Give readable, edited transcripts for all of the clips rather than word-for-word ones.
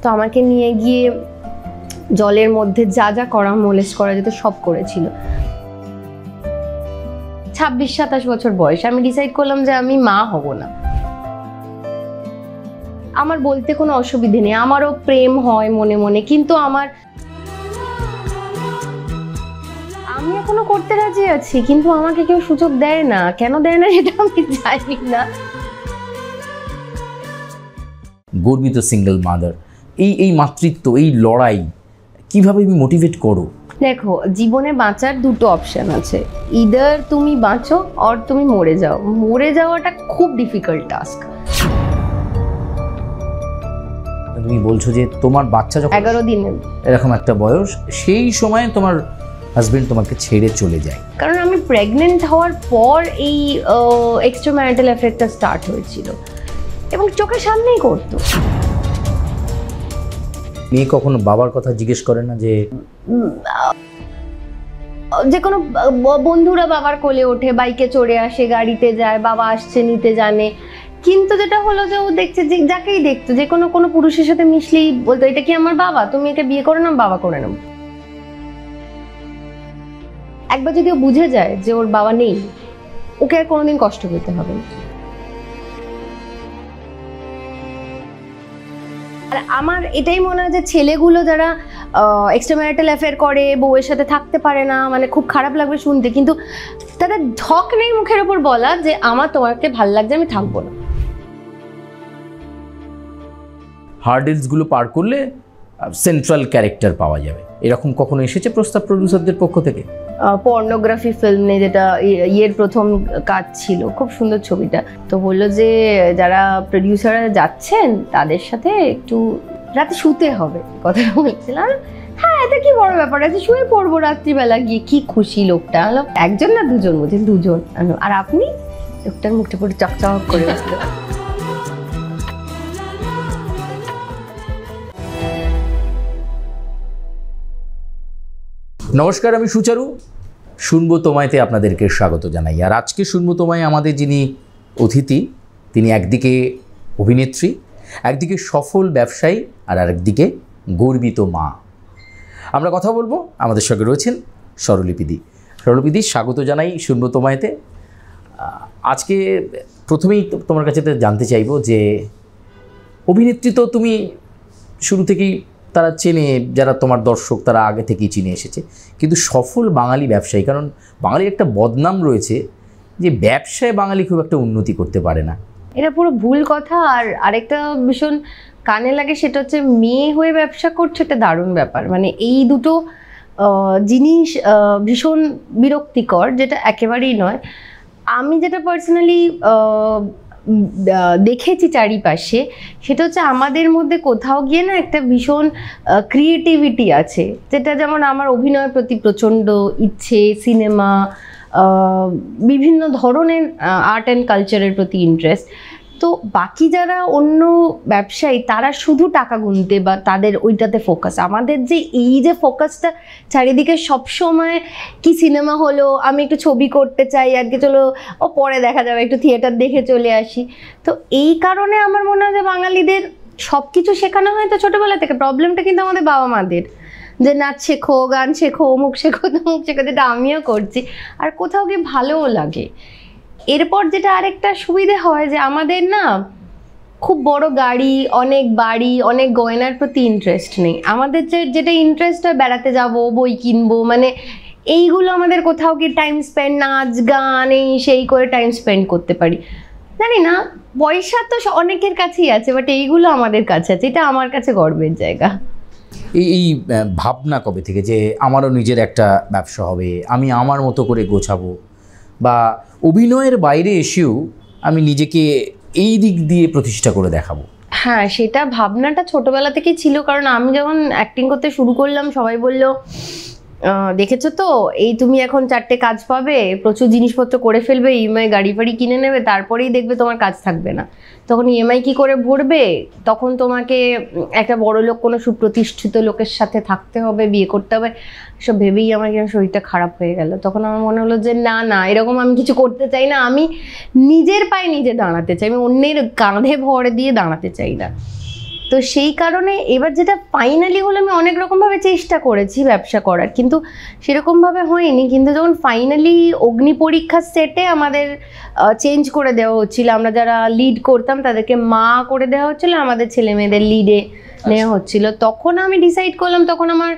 তো আমাকে নিয়ে গিয়ে জলের মধ্যে যা যা করা মোলেস্ট করা যেত সব করেছিল। 26-27 বছর বয়স, আমি ডিসাইড করলাম যে আমি মা হব না। আমার বলতে কোনো অসুবিধে নেই, আমারও প্রেম হয় মনে মনে, কিন্তু আমি এখনো করতে রাজি আছি, কিন্তু আমাকে কেউ সুযোগ দেয় না। কেন দেয় না সেটা আমি জানি না। গর্বিত সিঙ্গেল মাদার, এই মাতৃত্ব, এই লড়াই কিভাবে মোটিভেট করো? দেখো, জীবনে বাঁচার দুটো অপশন আছে, ইদার তুমি বাঁচো অর তুমি মরে যাও। মরে যাওয়াটা খুব ডিফিকাল্ট টাস্ক। তুমি বলছো যে তোমার বাচ্চা যখন 11 দিনের এরকম একটা বয়স, সেই সময় তোমার হাজবেন্ড তোমাকে ছেড়ে চলে যায়। কারণ আমি প্রেগনেন্ট হওয়ার পর এই এক্সট্রা ম্যারিটাল অ্যাফেয়ারটা স্টার্ট হয়েছিল এবং চোখের সামনেই করতো। মেয়ে কখনো বাবার কথা জিজ্ঞেস করে না যে কোনো বন্ধুরা বাবার কোলে ওঠে, বাইকে চড়ে আসে, গাড়িতে যায়, বাবা আসছে নিতে জানে। কিন্তু যেটা হলো যে ও দেখছে যে যাকেই দেখতো, যে কোনো পুরুষের সাথে মিশলেই বলতো এটা কি আমার বাবা, তুমি একে বিয়ে করে নাও, বাবা করে নাও। একবার যদি ও বুঝে যায় যে ওর বাবা নেই, ওকে আর কোনোদিন কষ্ট পেতে হবে না। আর আমার এটাই মনে হয় যে ছেলেগুলো যারা এক্সট্রা ম্যারিটাল অ্যাফেয়ার করে, বউয়ের সাথে থাকতে পারে না, মানে খুব খারাপ লাগবে শুনতে, কিন্তু তাদের ঢক নেই মুখের ওপর বলা যে আমার তোমাকে ভাল লাগছে, আমি থাকবো না। হার্ডেলস গুলো পার করলে সেন্ট্রাল ক্যারেক্টার পাওয়া যাবে, এরকম কখনো এসেছে প্রস্তাব প্রডিউসারদের পক্ষ থেকে? পর্নোগ্রাফি ফিল্ম নিয়ে, যেটা ইয়ের প্রথম কাজ ছিল, খুব সুন্দর ছবিটা। তো বললো যে যারা প্রডিউসাররা যাচ্ছেন তাদের সাথে একটু রাতে শুতে হবে, কথাটা বলছিলাম। হ্যাঁ, এটা কি বড় ব্যাপার আছে, শুয়ে পড়বো রাত্রিবেলা গিয়ে। কি খুশি লোকটা, একজন না দুজন, বলছেন দুজন। আর আপনি? লোকটার মুখটা পুরো চকচক করে উঠলো। নমস্কার, আমি সুচারু। শুনবো তোমায়তে আপনাদেরকে স্বাগত জানাই। আর আজকে শুনবো তোমায় আমাদের যিনি অতিথি, তিনি একদিকে অভিনেত্রী, একদিকে সফল ব্যবসায়ী, আর আরেকদিকে গর্বিত মা। আমরা কথা বলবো, আমাদের সঙ্গে রয়েছেন স্বরলিপিদি। স্বরলিপিদি, স্বাগত জানাই শুনবো তোমায়তে। আজকে প্রথমেই তোমার কাছে জানতে চাইবো যে অভিনেত্রী তো তুমি শুরু থেকেই, তারা চেনে, যারা তোমার দর্শক তারা আগে থেকেই চিনে এসেছে, কিন্তু সফল বাঙালি ব্যবসায়ী, কারণ বাঙালির একটা বদনাম রয়েছে যে ব্যবসায় বাঙালি খুব একটা উন্নতি করতে পারে না। এটা পুরো ভুল কথা। আর আরেকটা ভীষণ কানে লাগে, সেটা হচ্ছে মেয়ে হয়ে ব্যবসা করছে, এটা দারুণ ব্যাপার। মানে এই দুটো জিনিস ভীষণ বিরক্তিকর, যেটা একেবারেই নয়। আমি যেটা পার্সোনালি দেখেছি চারিপাশে, সেটা হচ্ছে আমাদের মধ্যে কোথাও গিয়ে না একটা ভীষণ ক্রিয়েটিভিটি আছে, যেটা যেমন আমার অভিনয়ের প্রতি প্রচণ্ড ইচ্ছে, সিনেমা, বিভিন্ন ধরনের আর্ট অ্যান্ড কালচারের প্রতি ইন্টারেস্ট। তো বাকি যারা অন্য ব্যবসায়ী, তারা শুধু টাকা গুনতে বা তাদের ওইটাতে ফোকাস। আমাদের যে এই যে ফোকাসটা চারিদিকে সবসময়, কি সিনেমা হলো, আমি একটু ছবি করতে চাই, আজকে চলো ও পরে দেখা যাবে, একটু থিয়েটার দেখে চলে আসি। তো এই কারণে আমার মনে হয় যে বাঙালিদের সব কিছু শেখানো হয় তো ছোটোবেলা থেকে। প্রবলেমটা কিন্তু আমাদের বাবা মাদের, যে নাচ শেখো, গান শেখো, অমুক শেখো, তমুক শেখো, যেটা আমিও করছি, আর কোথাও গিয়ে ভালোও লাগে। এরপর যেটা আরেকটা সুবিধে হয় যে আমাদের না খুব বড় গাড়ি, অনেক বাড়ি, অনেক গয়নার প্রতি ইন্টারেস্ট নেই। আমাদের যেটা ইন্টারেস্ট হয়, বেড়াতে যাব, বই কিনবো, মানে এইগুলো আমাদের কোথাও গিয়ে টাইম স্পেন্ড, নাচ গান এই সেই করে টাইম স্পেন্ড করতে পারি। জানি না, পয়সা তো অনেকের কাছেই আছে, বাট এইগুলো আমাদের কাছে আছে, এটা আমার কাছে গর্বের জায়গা। এই ভাবনা কবে থেকে যে আমারও নিজের একটা ব্যবসা হবে, আমি আমার মতো করে গোছাবো, বা অভিনয়ের বাইরে এসেও আমি নিজেকে এই দিক দিয়ে প্রতিষ্ঠা করে দেখাবো? হ্যাঁ, সেটা ভাবনাটা ছোটবেলা থেকেই ছিল। কারণ আমি যখন অ্যাক্টিং করতে শুরু করলাম, সবাই বললো দেখেছো তো, এই তুমি এখন 4টে কাজ পাবে, প্রচুর জিনিসপত্র করে ফেলবে, ইএমআই গাড়ি ফাড়ি কিনে নেবে, তারপরেই দেখবে তোমার কাজ থাকবে না। তখন ইএমআই কি করে ভরবে, তখন তোমাকে একটা বড় লোক, কোনো সুপ্রতিষ্ঠিত লোকের সাথে থাকতে হবে, বিয়ে করতে হবে। সব ভেবেই আমার কেন শরীরটা খারাপ হয়ে গেল। তখন আমার মনে হলো যে না না, এরকম আমি কিছু করতে চাই না। আমি নিজের পায়ে নিজে দাঁড়াতে চাই, আমি অন্যের কাঁধে ভর দিয়ে দাঁড়াতে চাই না। তো সেই কারণে এবার যেটা ফাইনালি হলো, আমি অনেক রকমভাবে চেষ্টা করেছি ব্যবসা করার, কিন্তু সেরকমভাবে হয়নি। কিন্তু যখন ফাইনালি অগ্নি পরীক্ষার সেটে আমাদের চেঞ্জ করে দেওয়া হচ্ছিল, আমরা যারা লিড করতাম তাদেরকে মা করে দেওয়া হচ্ছিল, আমাদের ছেলে মেয়েদের লিডে নেওয়া হচ্ছিল, তখন আমি ডিসাইড করলাম, তখন আমার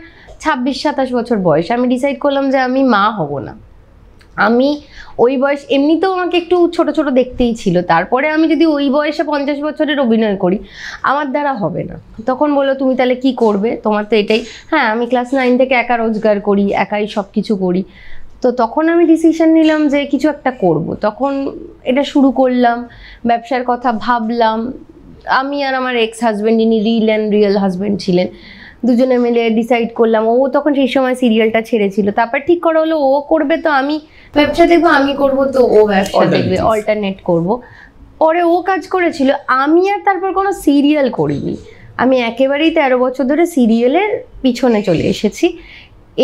26-27 বছর বয়স, আমি ডিসাইড করলাম যে আমি মা হব না। আমি ওই বয়স এমনিতেও আমাকে একটু ছোট ছোট দেখতেই ছিল, তারপরে আমি যদি ওই বয়সে 50 বছরের অভিনয় করি আমার দ্বারা হবে না। তখন বললো তুমি তাহলে কি করবে, তোমার তো এটাই। হ্যাঁ, আমি ক্লাস 9 থেকে একা রোজগার করি, একাই সব কিছু করি। তো তখন আমি ডিসিশন নিলাম যে কিছু একটা করব। তখন এটা শুরু করলাম, ব্যবসার কথা ভাবলাম। আমি আর আমার এক্স হাজব্যান্ড, যিনি রিয়েল হাজব্যান্ড ছিলেন, দুজনে মিলে ডিসাইড করলাম। ও তখন সেই সময় সিরিয়ালটা ছেড়েছিল, তারপর ঠিক করা হলো ও করবে তো আমি ব্যবসা দেখবো, আমি করব তো ও ব্যবসা দেখবে, অল্টারনেট করব। পরে ও কাজ করেছিল, আমি আর তারপর কোনো সিরিয়াল করিনি। আমি একেবারেই 13 বছর ধরে সিরিয়ালের পিছনে চলে এসেছি।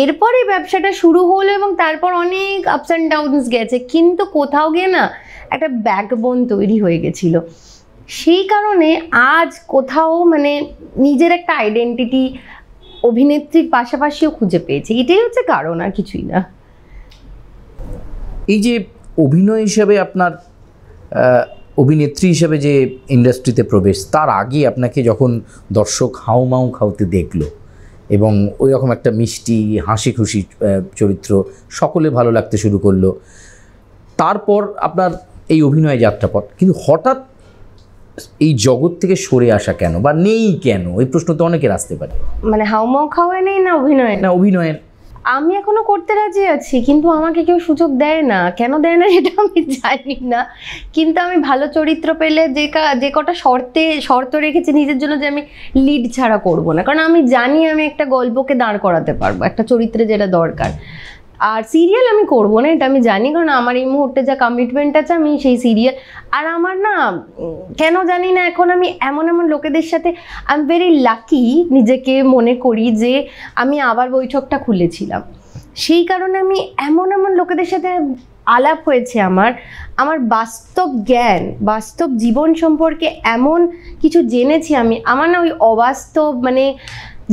এরপরে ব্যবসাটা শুরু হলো এবং তারপর অনেক আপস অ্যান্ড ডাউনস গেছে, কিন্তু কোথাও গিয়ে না একটা ব্যাকবোন তৈরি হয়ে গেছিলো। সেই কারণে আজ কোথাও মানে নিজের একটা আইডেন্টিটি অভিনেত্রীর পাশাপাশিও খুঁজে পেয়েছি, এটাই হচ্ছে কারণ, আর কিছুই না। এই যে অভিনয় হিসাবে আপনার অভিনেত্রী হিসাবে যে ইন্ডাস্ট্রিতে প্রবেশ, তার আগে আপনাকে যখন দর্শক হাউমাউ খাওয়াতে দেখলো এবং ওই রকম একটা মিষ্টি হাসি খুশি চরিত্র সকলে ভালো লাগতে শুরু করলো, তারপর আপনার এই অভিনয় যাত্রাপথ, কিন্তু হঠাৎ এই জগৎ থেকে সরে আসা কেন বা নেই কেন, এই প্রশ্ন তো অনেকের আসতে পারে। মানে হাউমাউ খাওয়ায় নেই না অভিনয়? না, অভিনয়ের আমি এখনো করতে রাজি আছি, কিন্তু আমাকে কেউ সুযোগ দেয় না। কেন দেয় না সেটা আমি জানি না, কিন্তু আমি ভালো চরিত্র পেলে যে কটা শর্ত রেখেছি নিজের জন্য, যে আমি লিড ছাড়া করব না, কারণ আমি জানি আমি একটা গল্পকে দাঁড় করাতে পারবো, একটা চরিত্রে যেটা দরকার। আর সিরিয়াল আমি করবো না, এটা আমি জানি, কারণ আমার এই মুহূর্তে যা কমিটমেন্ট আছে আমি সেই সিরিয়াল। আর আমার না কেন জানি না এখন আমি এমন লোকেদের সাথে, আই এম ভেরি লাকি নিজেকে মনে করি যে আমি আবার বৈঠকটা খুলেছিলাম। সেই কারণে আমি এমন লোকেদের সাথে আলাপ হয়েছে, আমার বাস্তব জ্ঞান, বাস্তব জীবন সম্পর্কে এমন কিছু জেনেছি আমি। আমার না ওই অবাস্তব, মানে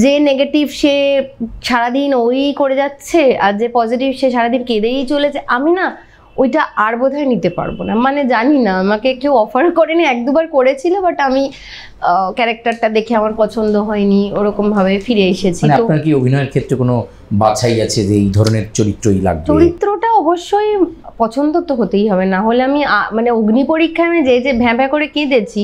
যে নেগেটিভ সে সারাদিন ওই করে যাচ্ছে, আর যে পজিটিভ সে সারাদিন কেঁদেই চলেছে, আমি না ওইটা আর বোধহয় নিতে পারবো না। মানে জানি না, আমাকে কেউ অফার করেনি, 1-2বার করেছিল, বাট আমি ক্যারেক্টারটা দেখে আমার পছন্দ হয়নি, ওরকমভাবে ফিরে এসেছি। তো আপনার কি অভিনয়ের ক্ষেত্রে কোনো বাছাই আছে যে এই ধরনের চরিত্রই লাগবে? চরিত্রটা অবশ্যই পছন্দ তো হতেই হবে, না হলে আমি মানে অগ্নি পরীক্ষায় আমি যে ভ্যাঁ করে কেঁদেছি,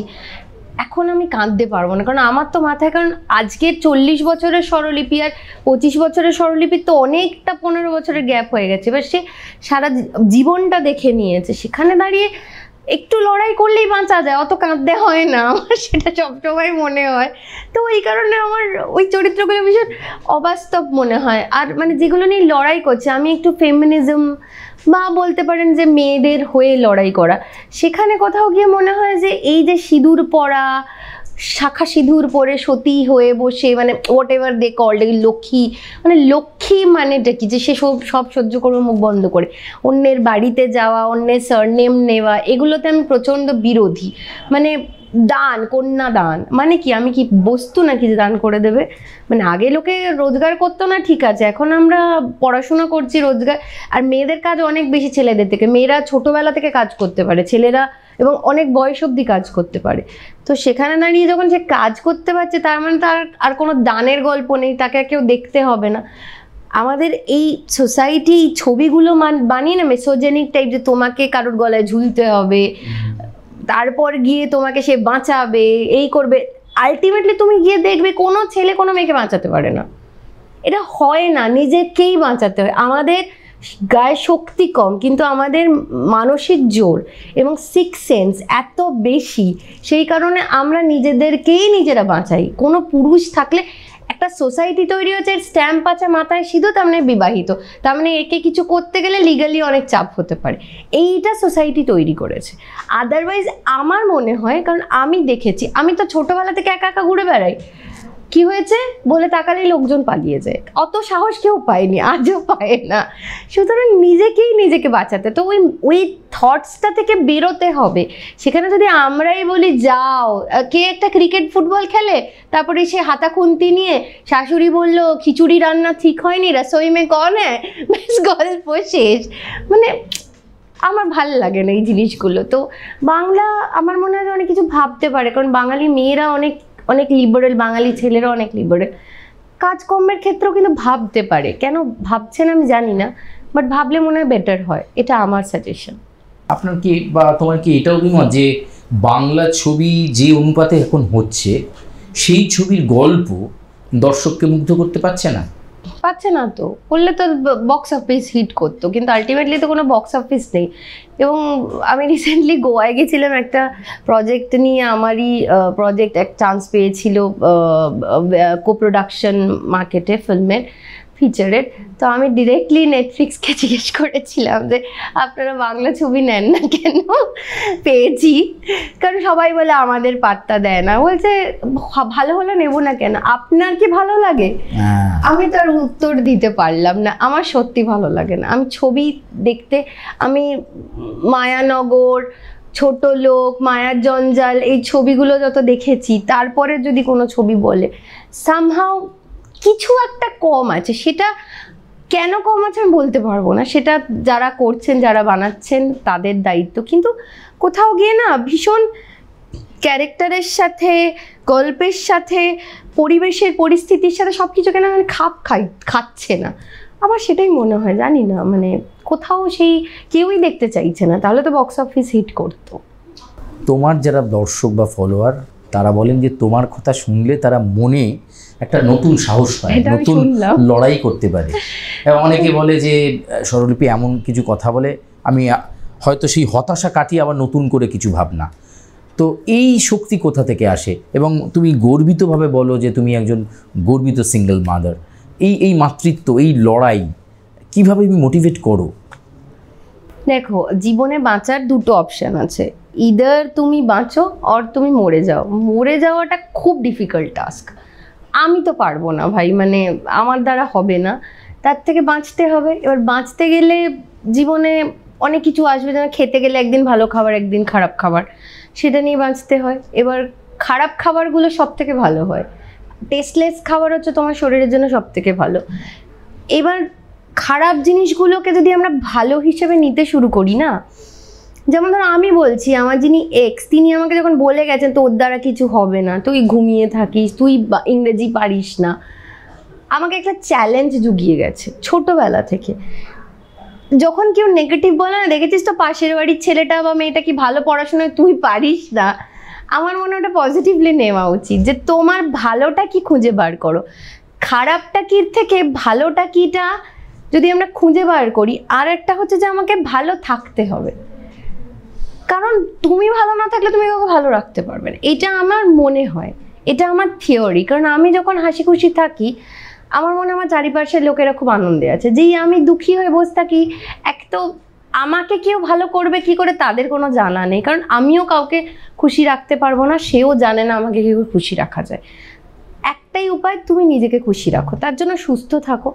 এখন আমি কাঁদতে পারবো না, কারণ আমার তো মাথায়, কারণ আজকের 40 বছরের স্বরলিপি আর 25 বছরের স্বরলিপি তো অনেকটা 15 বছরের গ্যাপ হয়ে গেছে। এবার সে সারা জীবনটা দেখে নিয়েছে, সেখানে দাঁড়িয়ে একটু লড়াই করলেই বাঁচা যায়, অত কাঁদতে হয় না, আমার সেটা সবসময় মনে হয়। তো এই কারণে আমার ওই চরিত্রগুলো ভীষণ অবাস্তব মনে হয়। আর মানে যেগুলো নিয়ে লড়াই করছে, আমি একটু ফেমিনিজম বা বলতে পারেন যে মেয়েদের হয়ে লড়াই করা, সেখানে কোথাও গিয়ে মনে হয় যে এই যে সিঁদুর পরা, শাখা সিঁদুর পরে সতী হয়ে বসে, মানে whatever they called, Lakshmi, মানে লক্ষ্মী মানেটা কি, যে সে সব সহ্য করবে মুখ বন্ধ করে, অন্যের বাড়িতে যাওয়া, অন্যের সারনেম নেওয়া, এগুলোতে আমি প্রচণ্ড বিরোধী। মানে দান, কন্যা দান মানে কি, আমি কি বস্তু নাকি যে দান করে দেবে? মানে আগে লোকে রোজগার করতো না, ঠিক আছে, এখন আমরা পড়াশোনা করছি, রোজগার। আর মেয়েদের কাজ অনেক বেশি ছেলেদের থেকে, মেয়েরা ছোটবেলা থেকে কাজ করতে পারে, ছেলেরা এবং অনেক বয়স অবধি কাজ করতে পারে। তো সেখানে দাঁড়িয়ে যখন সে কাজ করতে পারছে, তার মানে তার আর কোনো দানের গল্প নেই, তাকে কেউ দেখতে হবে না। আমাদের এই সোসাইটি ছবিগুলো বানিয়ে না মেসোজেনিক টাইপ, যে তোমাকে কারোর গলায় ঝুলতে হবে, তারপর গিয়ে তোমাকে সে বাঁচাবে, এই করবে। আলটিমেটলি তুমি গিয়ে দেখবে কোনো ছেলে কোনো মেয়েকে বাঁচাতে পারে না, এটা হয় না, নিজেকেই বাঁচাতে হয়। আমাদের গায়ে শক্তি কম, কিন্তু আমাদের মানসিক জোর এবং সিক্স সেন্স এত বেশি, সেই কারণে আমরা নিজেদেরকেই নিজেরা বাঁচাই। কোনো পুরুষ থাকলে একটা সোসাইটি তৈরি হচ্ছে, স্ট্যাম্প আছে মাথায় সিধু, তার মানে বিবাহিত, তার মানে একে কিছু করতে গেলে লিগালি অনেক চাপ হতে পারে, এইটা সোসাইটি তৈরি করেছে। আদারওয়াইজ আমার মনে হয়, কারণ আমি দেখেছি, আমি তো ছোটোবেলা থেকে একা একা ঘুরে বেড়াই, কি হয়েছে বলে তাকালেই লোকজন পালিয়ে যায়, অত সাহস কেউ পায়নি, আজও পায় না। সুতরাং নিজেকে বাঁচাতে তো ওই থটসটা থেকে বেরোতে হবে। সেখানে যদি আমরাই বলি যাও, কে একটা ক্রিকেট ফুটবল খেলে, তারপরে সে হাতা খুন্তি নিয়ে শাশুড়ি বলল খিচুড়ি রান্না ঠিক হয়নি, রসোই মে কন হ্যায়, ব্যাস গল্প শেষ। মানে আমার ভাল লাগে না এই জিনিসগুলো। তো বাংলা আমার মনে হয় অনেক কিছু ভাবতে পারে, কারণ বাঙালি মেয়েরা অনেক লিবারেল, বাঙালি ছেলেরা অনেক লিবারেল, কাজকর্মের ক্ষেত্রেও কিন্তু ভাবতে পারে। কেন ভাবছেন আমি জানি না, বাট ভাবলে মনে হয় বেটার হয়, এটা আমার সাজেশন। আপনার কি বা তোমার কি এটাও অভিমত যে বাংলা ছবি যে অনুপাতে এখন হচ্ছে সেই ছবির গল্প দর্শককে মুগ্ধ করতে পারছে না? পাচ্ছে না তো, করলে তো বক্স অফিস হিট করতো, কিন্তু আলটিমেটলি তো কোনো বক্স অফিস নেই। এবং আমি রিসেন্টলি গোয়ায় গেছিলাম একটা প্রজেক্ট নিয়ে, আমারই প্রজেক্ট এক চান্স পেয়েছিল কো প্রোডাকশন মার্কেটে ফিল্মের ফিচারের। তো আমি ডিরেক্টলি নেটফ্লিক্সকে জিজ্ঞেস করেছিলাম যে আপনারা বাংলা ছবি নেন না কেন, পেয়েছি, কারণ সবাই বলে আমাদের পাত্তা দেয় না। বলছে ভালো হলে নেব না কেন, আপনার কি ভালো লাগে? আমি তো আর উত্তর দিতে পারলাম না, আমার সত্যি ভালো লাগে না। আমি ছবি দেখতে, আমি মায়ানগর, ছোট লোক, মায়ার জঞ্জাল, এই ছবিগুলো যত দেখেছি, তারপরে যদি কোনো ছবি বলে সামহাউ কিছু একটা কম আছে। সেটা কেন কম আছে আমি বলতে পারবো না, সেটা যারা করছেন, যারা বানাচ্ছেন তাদের দায়িত্ব। কিন্তু কোথাও গিয়ে না ভীষণ ক্যারেক্টারের সাথে, গল্পের সাথে, পরিবেশের পরিস্থিতির সাথে সব কিছু কেন খাপ খাচ্ছে না। আমার সেটাই মনে হয়, জানি না, মানে কোথাও সেই কেউই দেখতে চাইছে না, তাহলে তো বক্স অফিস হিট করতো। তোমার যারা দর্শক বা ফলোয়ার তারা বলেন যে তোমার কথা শুনলে তারা মনে একটা নতুন সাহস পায়, নতুন লড়াই করতে পারে। এবং অনেকে বলে যে স্বরলিপি এমন কিছু কথা বলে আমি হয়তো সেই হতাশা কাটিয়ে আবার নতুন করে কিছু ভাবনা। তো এই শক্তি কোথা থেকে আসে? এবং তুমি গর্বিতভাবে বলো যে তুমি একজন গর্বিত সিঙ্গেল মাদার। এই মাতৃত্ব, এই লড়াই কিভাবে তুমি মোটিভেট করো? দেখো, জীবনে বাঁচার দুটো অপশান আছে, ইদার তুমি বাঁচো অর তুমি মরে যাও। মরে যাওয়াটা খুব ডিফিকাল্ট টাস্ক, আমি তো পারবো না ভাই, মানে আমার দ্বারা হবে না। তার থেকে বাঁচতে হবে। এবার বাঁচতে গেলে জীবনে অনেক কিছু আসবে, যেন খেতে গেলে একদিন ভালো খাবার, একদিন খারাপ খাবার, সেটা নিয়ে বাঁচতে হয়। এবার খারাপ খাবারগুলো সব থেকে ভালো হয়, টেস্টলেস খাবার হচ্ছে তোমার শরীরের জন্য সব থেকে ভালো। এবার খারাপ জিনিসগুলোকে যদি আমরা ভালো হিসেবে নিতে শুরু করি না, যেমন ধরো আমি বলছি, আমার যিনি এক্স, তিনি আমাকে যখন বলে গেছেন তোর দ্বারা কিছু হবে না, তুই ঘুমিয়ে থাকিস, তুই ইংরেজি পারিস না, আমাকে একটা চ্যালেঞ্জ জুগিয়ে গেছে ছোটোবেলা থেকে। যখন কেউ নেগেটিভ বলে না, দেখেছিস তো পাশের বাড়ির ছেলেটা বা মেয়েটা কি ভালো পড়াশোনায়, তুই পারিস না, আমার মনে হয় ওটা পজিটিভলি নেওয়া উচিত, যে তোমার ভালোটা কি খুঁজে বার করো, খারাপটা কি থেকে ভালোটা কিটা যদি আমরা খুঁজে বার করি। আর একটা হচ্ছে যে আমাকে ভালো থাকতে হবে, কারণ তুমি ভালো না থাকলে তুমি কাউকে ভালো রাখতে পারবে না, এটা আমার মনে হয়, এটা আমার থিওরি। কারণ আমি যখন হাসি খুশি থাকি, আমার মনে হয় আমার চারিপাশের লোকেরা খুব আনন্দে আছে। যেই আমি দুঃখী হয়ে বসে থাকি, এক তো আমাকে কেউ ভালো করবে কি করে তাদের কোনো জানা নেই, কারণ আমিও কাউকে খুশি রাখতে পারবো না, সেও জানে না আমাকে কী করে খুশি রাখা যায়। একটাই উপায়, তুমি নিজেকে খুশি রাখো, তার জন্য সুস্থ থাকো।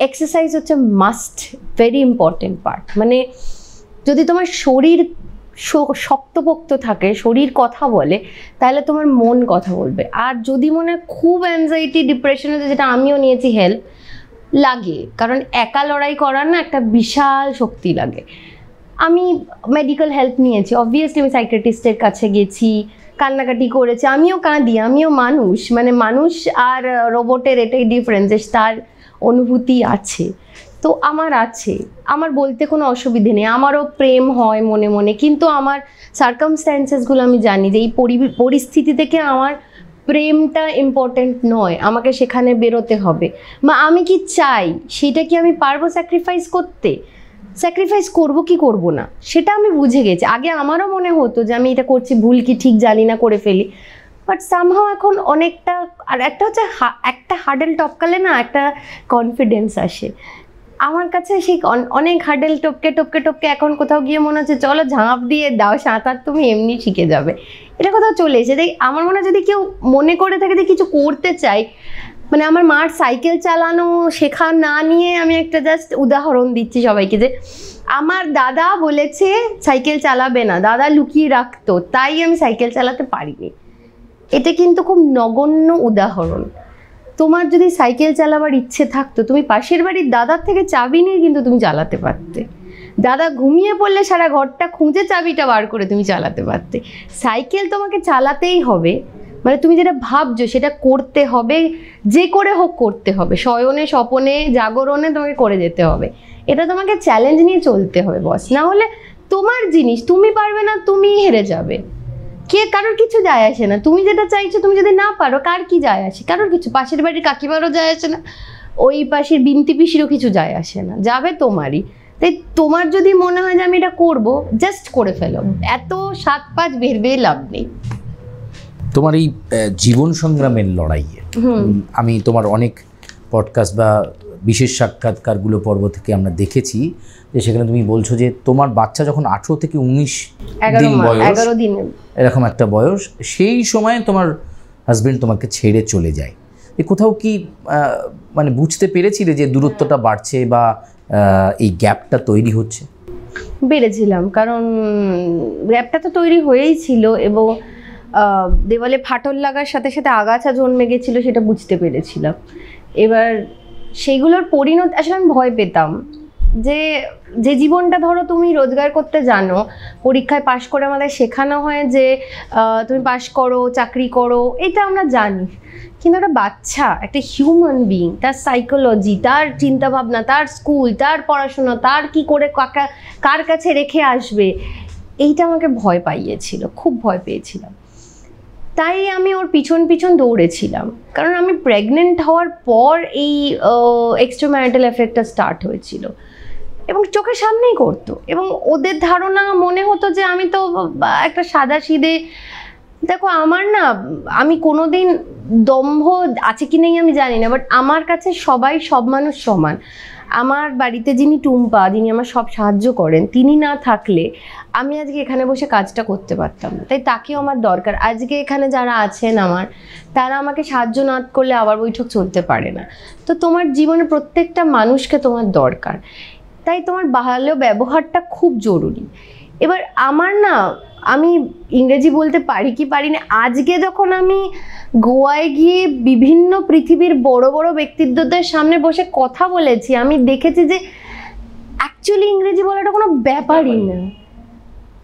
এক্সারসাইজ হচ্ছে মাস্ট, ভেরি ইম্পর্টেন্ট পার্ট। মানে যদি তোমার শরীর শক্তপোক্ত থাকে, শরীর কথা বলে, তাহলে তোমার মন কথা বলবে। আর যদি মনে খুব অ্যাংজাইটি, ডিপ্রেশন হচ্ছে, যেটা আমিও নিয়েছি, হেল্প লাগে, কারণ একা লড়াই করার না একটা বিশাল শক্তি লাগে। আমি মেডিকেল হেল্প নিয়েছি, অবভিয়াসলি আমি সাইকিয়াট্রিস্টের কাছে গেছি, কান্নাকাটি করেছি, আমিও কাঁদি, আমিও মানুষ, মানে মানুষ আর রোবটের এটাই ডিফারেন্স, তার অনুভূতি আছে, তো আমার আছে, আমার বলতে কোনো অসুবিধে নেই, আমারও প্রেম হয় মনে মনে, কিন্তু আমার সার্কামস্ট্যান্সেসগুলো আমি জানি যে এই পরিস্থিতি থেকে আমার প্রেমটা ইম্পর্টেন্ট নয়, আমাকে সেখানে বেরোতে হবে। বা আমি কি চাই, সেটা কি আমি পারবো স্যাক্রিফাইস করতে, স্যাক্রিফাইস করবো কি করবো না, সেটা আমি বুঝে গেছি। আগে আমারও মনে হতো যে আমি এটা করছি ভুল কি ঠিক জানি না, করে ফেলি, বাট সামহাও এখন অনেকটা। আর একটা হচ্ছে একটা হার্ডেল টপকালে না একটা কনফিডেন্স আসে, আমার কাছে সেই অনেক হার্ডেল টপকে টপকে টপকে এখন কোথাও গিয়ে মনে হচ্ছে চলো ঝাঁপ দিয়ে দাও, সাঁতার তুমি এমনি শিখে যাবে, এটা কোথাও চলে এসে। তাই আমার মনে হয় যদি কেউ মনে করে থাকে যে কিছু করতে চাই, মানে আমার মার সাইকেল চালানো শেখা না নিয়ে আমি একটা জাস্ট উদাহরণ দিচ্ছি সবাইকে, যে আমার দাদা বলেছে সাইকেল চালাবে না, দাদা লুকিয়ে রাখতো, তাই আমি সাইকেল চালাতে পারিনি। এটা কিন্তু খুব নগণ্য উদাহরণ। তোমার যদি সাইকেল চালাবার ইচ্ছে থাকতো, তুমি পাশের বাড়ির দাদার থেকে চাবি নিয়ে কিন্তু তুমি চালাতে পারতে। দাদা ঘুমিয়ে পড়লে সারা ঘরটা খুঁজে চাবিটা বার করে তুমি চালাতে পারতে। সাইকেল তোমাকে চালাতেই হবে, মানে তুমি যেটা ভাবছো সেটা করতে হবে, যে করে হোক করতে হবে, শয়নে স্বপনে জাগরণে তোমাকে করে যেতে হবে। এটা তোমাকে চ্যালেঞ্জ নিয়ে চলতে হবে বস, না হলে তোমার জিনিস, তুমি পারবে না, তুমি হেরে যাবে। কে কারোর কিছু যায় আসে না, তুমি যেটা চাইছো তুমি যদি না পারো কার কি যায় আসে, কারোর কিছু, পাশের বাড়ির কাকিমারও যায় আসে না, ওই পাশের বিনতি পিসিরও কিছু যায় আসে না, যাবে তোমারই। তাই তোমার যদি মনে হয় যে আমি এটা করবো, জাস্ট করে ফেলো, এত 7-5 ভেবে লাভ নেই। তোমার এই জীবন সংগ্রামের লড়াইয়ে আমি তোমার অনেক পডকাস্ট বা বিশেষ সাক্ষাৎকারগুলো পর্ব থেকে আমরা দেখেছি যে সেখানে তুমি বলছো যে তোমার বাচ্চা যখন 18 থেকে 19 দিন বয়স, 11 দিন এরকম একটা বয়স, সেই সময় তোমার হাজবেন্ড তোমাকে ছেড়ে চলে যায়। কোথাও কি মানে বুঝতে পেরেছিলে যে দূরত্বটা বাড়ছে বা এই গ্যাপটা তৈরি হচ্ছে? বেড়েছিলাম, কারণ গ্যাপটা তো তৈরি হয়েই ছিল, এবং দেওয়ালে ফাটল লাগার সাথে সাথে আগাছা জন্মে গেছিল, সেটা বুঝতে পেরেছিলাম। এবার সেইগুলোর পরিণতি আসলে আমি ভয় পেতাম, যে জীবনটা ধরো তুমি রোজগার করতে জানো, পরীক্ষায় পাশ করে আমাদের শেখানো হয় যে তুমি পাশ করো, চাকরি করো, এটা আমরা জানি, কিন্তু একটা বাচ্চা, একটা হিউম্যান বিইং, তার সাইকোলজি, তার চিন্তাভাবনা, তার স্কুল, তার পড়াশোনা, তার কি করে কার কাছে রেখে আসবে, এইটা আমাকে ভয় পাইয়েছিল, খুব ভয় পেয়েছিলাম। তাই আমি ওর পিছন পিছন দৌড়েছিলাম, কারণ আমি প্রেগনেন্ট হওয়ার পর এই এক্সট্রা ম্যারিটাল অ্যাফেয়ারটা স্টার্ট হয়েছিল, এবং চোখের সামনেই করতো, এবং ওদের ধারণা মনে হতো যে আমি তো একটা সাদাসিধে। দেখো আমার না, আমি কোনোদিন দম্ভ আছে কি নেই আমি জানি না, বাট আমার কাছে সব মানুষ সমান। আমার বাড়িতে যিনি টুম্পা, যিনি আমার সব সাহায্য করেন, তিনি না থাকলে আমি আজকে এখানে বসে কাজটা করতে পারতাম না। তাই তাকেও আমার দরকার। আজকে এখানে যারা আছেন আমার, তারা আমাকে সাহায্য না করলে আবার বৈঠক চলতে পারে না। তো তোমার জীবনে প্রত্যেকটা মানুষকে তোমার দরকার, তাই তোমার ভালো ব্যবহারটা খুব জরুরি। এবার আমার না, আমি ইংরেজি বলতে পারি কি পারি না, আজকে যখন আমি গোয়ায় গিয়ে বিভিন্ন পৃথিবীর বড় বড় ব্যক্তিত্বদের সামনে বসে কথা বলেছি, আমি দেখেছি যে অ্যাকচুয়ালি ইংরেজি বলাটা কোনো ব্যাপারই না,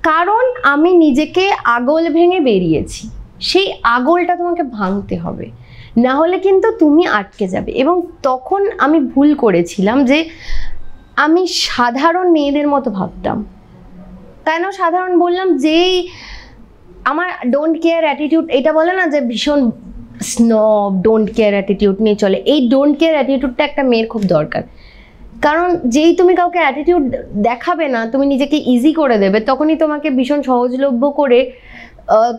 কারণ আমি নিজেকে আগল ভেঙে বেরিয়েছি। সেই আগলটা তোমাকে ভাঙতে হবে, না হলে কিন্তু তুমি আটকে যাবে। এবং তখন আমি ভুল করেছিলাম যে আমি সাধারণ মেয়েদের মতো ভাবতাম। কেন সাধারণ বললাম? যেই আমার ডোন্ট কেয়ার অ্যাটিটিউড, এটা বলে না যে ভীষণ স্নব, ডোন্ট কেয়ার অ্যাটিটিউড নিয়ে চলে, এই ডোন্ট কেয়ার অ্যাটিটিউডটা একটা মেয়ের খুব দরকার। কারণ যেই তুমি কাউকে অ্যাটিটিউড দেখাবে না, তুমি নিজেকে ইজি করে দেবে, তখনই তোমাকে ভীষণ সহজলভ্য করে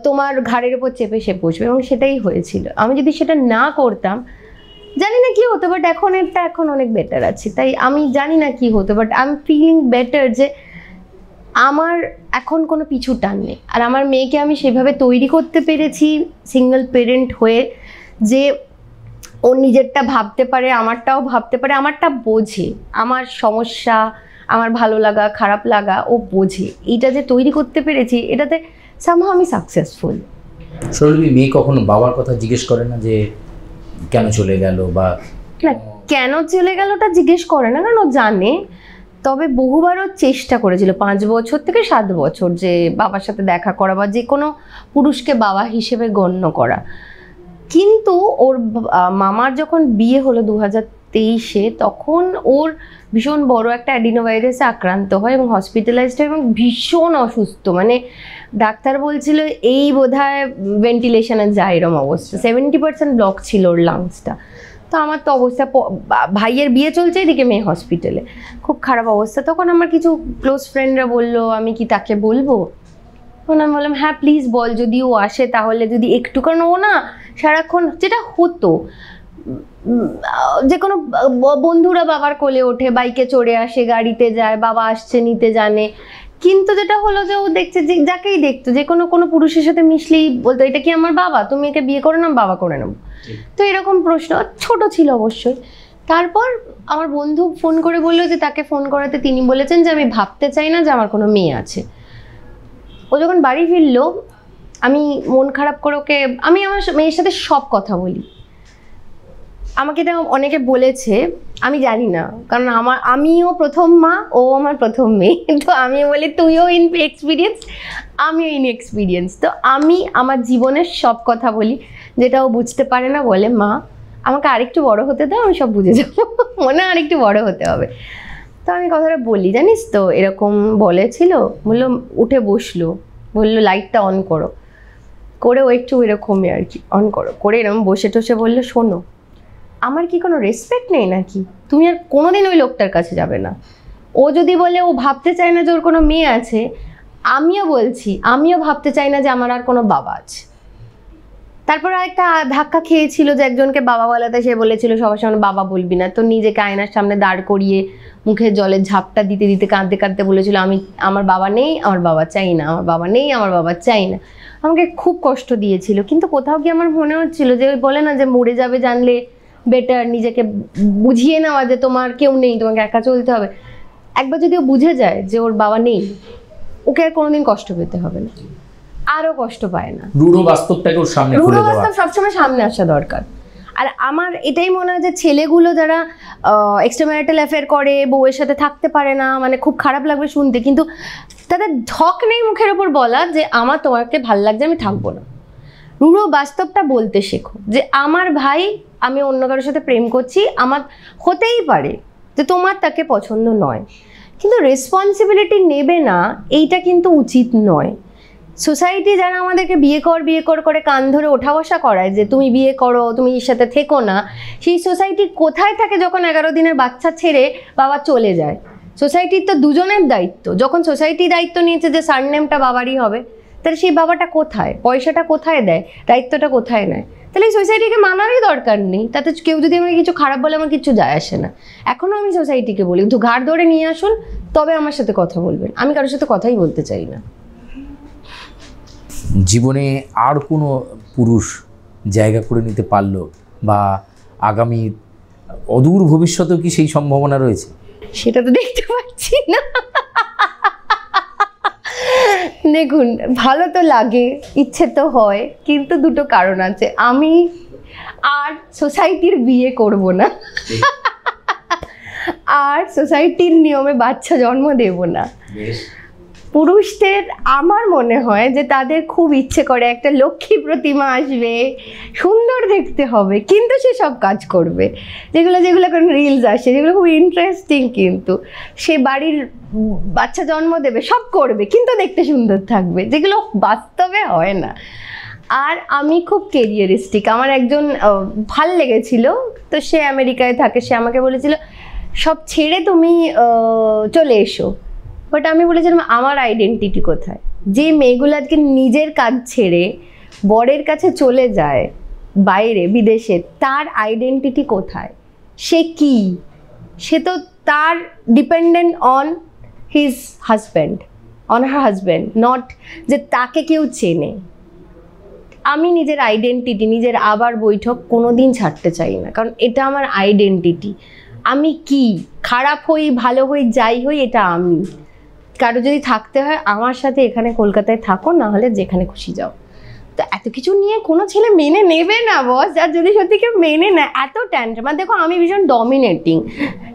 তোমার ঘাড়ের উপর চেপে সে বসবে, এবং সেটাই হয়েছিল। আমি যদি সেটা না করতাম, জানি না কি হতো, বাট এখন অনেক বেটার আছি। তাই আমি জানি না কি হতো, but I am feeling better যে আমার এখন কোনো পিছু টান নেই। আর আমার মেয়েকে আমি সেভাবে তৈরি করতে পেরেছি সিঙ্গেল পেরেন্ট হয়ে, যে ও নিজেরটা ভাবতে পারে, আমারটাও ভাবতে পারে, আমারটা বোঝে, আমার সমস্যা, আমার ভালো লাগা খারাপ লাগা ও বোঝে। এইটা যে তৈরি করতে পেরেছি, এটাতে সামহাও আমি সাকসেসফুল। শৈলী, মেয়ে কখনো বাবার কথা জিজ্ঞেস করে না যে কেন চলে গেল, বা না কেন চলে গেলটা জিজ্ঞেস করে না, কারণ ও জানে। তবে বহুবারও চেষ্টা করেছিল 5 বছর থেকে 7 বছর যে বাবার সাথে দেখা করা বা যে কোনো পুরুষকে বাবা হিসেবে গণ্য করা। কিন্তু ওর মামার যখন বিয়ে হলো 2023-এ, তখন ওর ভীষণ বড় একটা অ্যাডিনোভাইরাসে আক্রান্ত হয় এবং হসপিটালাইজড হয় এবং ভীষণ অসুস্থ। মানে ডাক্তার বলছিল এই বোধহয় ভেন্টিলেশনের যায় এরম অবস্থা, 70% ব্লক ছিল ওর লাংসটা। তো আমার তো অবস্থা, ভাইয়ের বিয়ে চলছে, এদিকে মেয়ে হসপিটালে, খুব খারাপ অবস্থা। তখন আমার কিছু ক্লোজ ফ্রেন্ডরা বললো আমি কি তাকে বলবো? তখন আমি বললাম হ্যাঁ প্লিজ বল, যদি ও আসে তাহলে যদি একটু, কারণ ও না সারাক্ষণ, যেটা হতো যে কোনো বন্ধুরা বাবার কোলে ওঠে, বাইকে চড়ে আসে, গাড়িতে যায়, বাবা আসছে নিতে জানে। কিন্তু যেটা হলো যে ও দেখছে যে যাকেই দেখতো, যে কোনো পুরুষের সাথে মিশলেই বলতো এটা কি আমার বাবা, তুমি একে বিয়ে করে নাও, বাবা করে নেবো। তো এরকম প্রশ্ন, ছোট ছিল অবশ্যই। তারপর আমার বন্ধু ফোন করে বললো যে তাকে ফোন করাতে তিনি বলেছেন যে আমি ভাবতে চাই না যে আমার কোনো মেয়ে আছে। ও যখন বাড়ি ফিরলো, আমি মন খারাপ করে ওকে, আমি আমার মেয়ের সাথে সব কথা বলি। আমাকে এটা অনেকে বলেছে, আমি জানি না, কারণ আমিও প্রথম মা, ও আমার প্রথম মেয়ে। তো আমি বলি তুইও এক্সপিরিয়েন্স, আমিও ইনএক্সপিরিয়েন্স। তো আমি আমার জীবনের সব কথা বলি, যেটা ও বুঝতে পারে না। বলে মা আমাকে আরেকটু বড় হতে দাও, আমি সব বুঝে যাবো, মনে আরেকটু বড় হতে হবে। তো আমি কথাটা বলি, জানিস তো এরকম বলেছিল। বললো, উঠে বসলো, বললো লাইটটা অন করো, করে ও একটু এরকমই আর কি অন করো, করে এরকম বসে টসে বললো শোনো, আমার কি কোনো রেসপেক্ট নেই নাকি? তুমি আর কোনোদিন ওই লোকটার কাছে যাবে না। ও যদি বলে ও ভাবতে চায় না যে ওর কোনো মেয়ে আছে, আমিও বলছি আমিও ভাবতে চাই না যে আমার আর কোনো বাবা আছে। তারপর একটা ধাক্কা খেয়েছিল যে একজনকে বাবা বলাতে সে বলেছিল সবার সামনে বাবা বলবি না। তো নিজেকে আয়নার সামনে দাঁড় করিয়ে মুখে জলের ঝাপটা দিতে দিতে কাঁদতে কাঁদতে বলেছিল আমার বাবা নেই, আমার বাবা চাই না, আমার বাবা নেই, আমার বাবা চাই না। আমাকে খুব কষ্ট দিয়েছিল। কিন্তু কোথাও কি আমার মনে হচ্ছিল যে ওই বলে না যে মরে যাবে জানলে বেটার নিজেকে বুঝিয়ে নেওয়া যে তোমার কেউ নেই, তোমাকে একা চলতে হবে। একবার যদি ও বুঝে যায় যে ওর বাবা নেই, ওকে আর কোনোদিন কষ্ট পেতে হবে না, আরও কষ্ট পায় না। রূঢ় বাস্তবটাকে ওর সামনে খুলে দেওয়া, রূঢ় বাস্তব সবসময় সামনে আসা দরকার। আর আমার এটাই মনে হয় যে ছেলেগুলো যারা এক্সট্রাম্যারিটাল অ্যাফেয়ার করে, বউয়ের সাথে থাকতে পারে না, মানে খুব খারাপ লাগবে শুনতে, কিন্তু তাদের ধক নেই মুখের ওপর বলা যে আমার তোমাকে ভাল লাগছে, আমি থাকবো না। রূঢ় বাস্তবটা বলতে শেখো যে আমার ভাই, আমি অন্য কারোর সাথে প্রেম করছি, আমার হতেই পারে যে তোমার তাকে পছন্দ নয়, কিন্তু রেসপন্সিবিলিটি নেবে না, এইটা কিন্তু উচিত নয়। সোসাইটি যারা আমাদেরকে বিয়ে কর করে কান ধরে ওঠা বসা করায় যে তুমি বিয়ে করো, তুমি এর সাথে থেকো না, সেই সোসাইটি কোথায় থাকে যখন 11 দিনের বাচ্চা ছেড়ে বাবা চলে যায়? সোসাইটির তো দুজনের দায়িত্ব। যখন সোসাইটি দায়িত্ব নিয়েছে যে সারনেমটা বাবারই হবে, তাহলে সেই বাবাটা কোথায়, পয়সাটা কোথায় দেয়, দায়িত্বটা কোথায় নেয়? তাহলে এই সোসাইটিকে মানারই দরকার নেই। তাতে কেউ যদি আমাকে কিছু খারাপ বলে আমার কিছু যায় আসে না। এখনও আমি সোসাইটিকে বলি কিন্তু ঘাড় ধরে নিয়ে আসুন, তবে আমার সাথে কথা বলবেন। আমি কারোর সাথে কথাই বলতে চাই না। জীবনে আর কোনো পুরুষ জায়গা করে নিতে পারলো, বা আগামী অদূর ভবিষ্যতেও কি সেই সম্ভাবনা রয়েছে? সেটা তো দেখতে পাচ্ছি না। দেখুন, ভালো তো লাগে, ইচ্ছে তো হয়, কিন্তু দুটো কারণ আছে। আমি আর সোসাইটির বিয়ে করব না, আর সোসাইটির নিয়মে বাচ্চা জন্ম দেব না। পুরুষদের আমার মনে হয় যে তাদের খুব ইচ্ছে করে একটা লক্ষ্মী প্রতিমা আসবে, সুন্দর দেখতে হবে, কিন্তু সে সব কাজ করবে, যেগুলো কোনো রিলস আসে, যেগুলো খুব ইন্টারেস্টিং, কিন্তু সে বাড়ির বাচ্চা জন্ম দেবে, সব করবে, কিন্তু দেখতে সুন্দর থাকবে, যেগুলো বাস্তবে হয় না। আর আমি খুব কেরিয়ারিস্টিক। আমার একজন ভাল লেগেছিল, তো সে আমেরিকায় থাকে, সে আমাকে বলেছিল সব ছেড়ে তুমি চলে এসো। বাট আমি বলেছিলাম আমার আইডেন্টিটি কোথায়? যে মেয়েগুলো আজকে নিজের কাজ ছেড়ে বরের কাছে চলে যায় বাইরে বিদেশে, তার আইডেন্টিটি কোথায়? সে কি? সে তো তার dependent on his husband, on her husband, not যে তাকে কেউ চেনে। আমি নিজের আইডেন্টিটি, নিজের আবার বৈঠক কোনোদিন ছাড়তে চাই না, কারণ এটা আমার আইডেন্টিটি। আমি কি, খারাপ হই ভালো হই যাই হই, এটা আমি। কারো যদি থাকতে হয় আমার সাথে এখানে কলকাতায় থাকো, না হলে যেখানে খুশি যাও। তো এত কিছু নিয়ে কোনো ছেলে মেনে নেবে না বস। আর যদি সত্যি কেউ মেনে নেয়, এত ট্যান্ট্রাম। দেখো আমি ভীষণ ডমিনেটিং,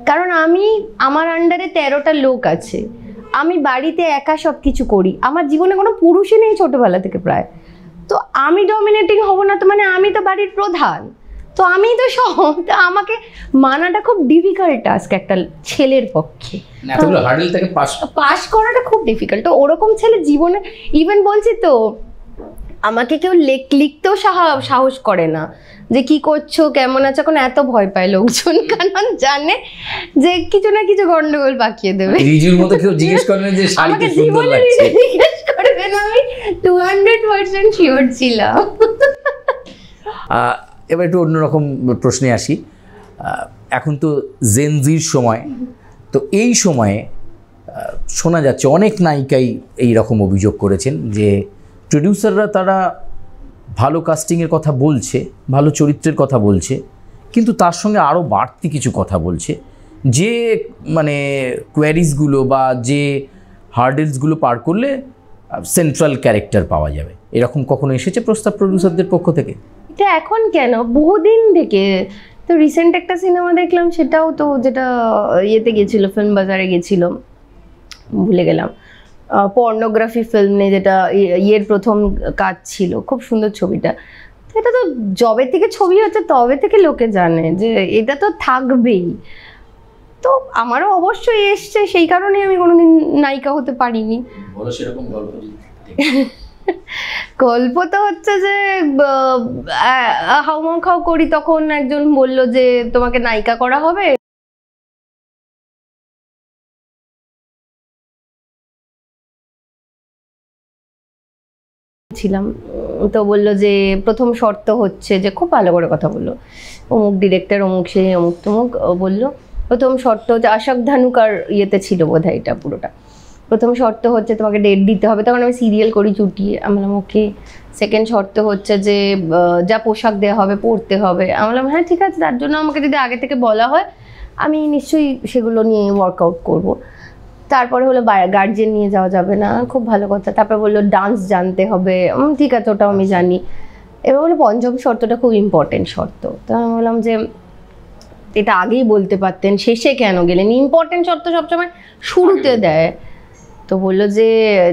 কারণ আমার আন্ডারে 13টা লোক আছে, আমি বাড়িতে একা সব কিছু করি, আমার জীবনে কোনো পুরুষই নেই ছোটোবেলা থেকে প্রায়। তো আমি ডমিনেটিং হব না তো মানে আমি তো বাড়ির প্রধান, তো আমি তো তো আমাকে মানাটা খুব ডিফিকাল্ট টাস্ক একটা ছেলের পক্ষে। পাস করাটা খুব ডিফিকাল্ট। তো ওরকম ছেলে জীবনে, ইভেন বলছি তো, আমাকে কেউ লিখতেও সাহস করে না যে কি করছো, কেমন আছো, এখন এত ভয় পায় লোকজন, কারণ জানে যে কিছু না কিছু গন্ডগোল পাকিয়ে দেবে। জিজ্ঞেস করবে যে শাড়িতে সুন্দর লাগছে, জিজ্ঞেস করবে না, আমি 200% শিওর ছিলাম। এবার একটু অন্যরকম প্রশ্নে আসি। এখন তো জেনজির সময়, তো এই সময়ে শোনা যাচ্ছে অনেক নায়িকাই এই রকম অভিযোগ করেছেন যে প্রডিউসাররা তারা ভালো কাস্টিংয়ের কথা বলছে, ভালো চরিত্রের কথা বলছে, কিন্তু তার সঙ্গে আরও বাড়তি কিছু কথা বলছে, যে মানে কোয়ারিজগুলো বা যে হার্ডেলসগুলো পার করলে সেন্ট্রাল ক্যারেক্টার পাওয়া যাবে। এরকম কখনো এসেছে প্রস্তাব প্রডিউসারদের পক্ষ থেকে? এটা এখন কেন, বহুদিন থেকে। তো রিসেন্ট একটা সিনেমা দেখলাম, সেটাও তো যেটা ইয়েতে গেছিলো, ফিল্ম বাজারে গেছিল, ভুলে গেলাম, পর্নোগ্রাফি ফিল্ম নিয়ে, যেটা ইয়ের প্রথম কাজ ছিল, খুব সুন্দর ছবিটা। এটা তো যবে থেকে ছবি হচ্ছে তবে থেকে লোকে জানে যে এটা তো থাকবেই। তো আমারও অবশ্যই এসছে, সেই কারণে আমি কোনোদিন নায়িকা হতে পারিনি। গল্প তো হচ্ছে যে হাউমাউ খাও করি, তখন একজন বলল যে তোমাকে নায়িকা করা হবে। ছিলাম তো বলল যে প্রথম শর্ত হচ্ছে যে, খুব ভালো করে কথা বললো, অমুক ডিরেক্টর, অমুক সে, অমুক তমুক বললো, প্রথম শর্ত হচ্ছে, আশাক ধানুকার ইয়েতে ছিল বোধহয় এটা পুরোটা, প্রথম শর্ত হচ্ছে তোমাকে ডেট দিতে হবে। তখন আমি সিরিয়াল করি চুটিয়ে, আমি বললাম ওকে। সেকেন্ড শর্ত হচ্ছে যে যা পোশাক দেওয়া হবে পরতে হবে। আমি বললাম হ্যাঁ ঠিক আছে, তার জন্য আমাকে যদি আগে থেকে বলা হয় আমি নিশ্চয়ই সেগুলো নিয়ে ওয়ার্কআউট করব। তারপরে হলো গার্জিয়ান নিয়ে যাওয়া যাবে না, খুব ভালো কথা। তারপরে বললো ডান্স জানতে হবে, ঠিক আছে ওটাও আমি জানি। এবার বললো পঞ্চম শর্তটা খুব ইম্পর্টেন্ট শর্ত। তো আমি বললাম যে এটা আগেই বলতে পারতেন, শেষে কেন গেলেন? ইম্পর্টেন্ট শর্ত সবসময় শুরুতে দেয়। তো বললো যে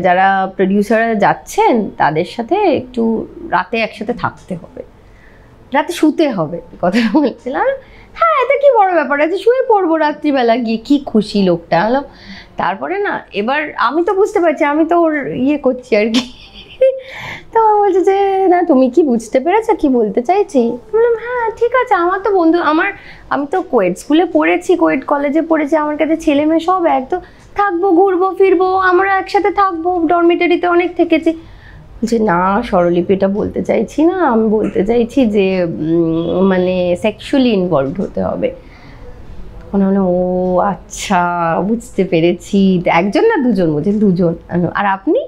যারা প্রডিউসাররা যাচ্ছেন তাদের সাথে একটু রাতে একসাথে থাকতে হবে, রাতে শুতে হবে, কথাটা বলছিলাম। হ্যাঁ এটা কি বড় ব্যাপার আছে, শুয়ে পড়বো রাত্রিবেলা গিয়ে, কি খুশি লোকটা হলো। তারপরে না, এবার আমি তো বুঝতে পারছি, আমি তো ওর ইয়ে করছি আর কি। তো বলছে যে না তুমি কি বুঝতে পেরেছো কি বলতে চাইছি? বললাম হ্যাঁ ঠিক আছে, আমার তো বন্ধু, আমি তো কোয়েট স্কুলে পড়েছি, কোয়েট কলেজে পড়েছি, আমার কাছে ছেলে মেয়ে সব এক, তো থাকবো, ঘুরবো ফিরবো, আমরা একসাথে থাকবো, ডরমিটরিতে অনেক থেকেছি। যে না স্বরলিপি, এটা বলতে চাইছি না, আমি বলতে চাইছি যে মানে সেক্সুয়ালি ইনভলভড হতে হবে। তখন বললাম ও আচ্ছা বুঝতে পেরেছি। একজন না দুজন? বলছেন দুজন। আর আপনি?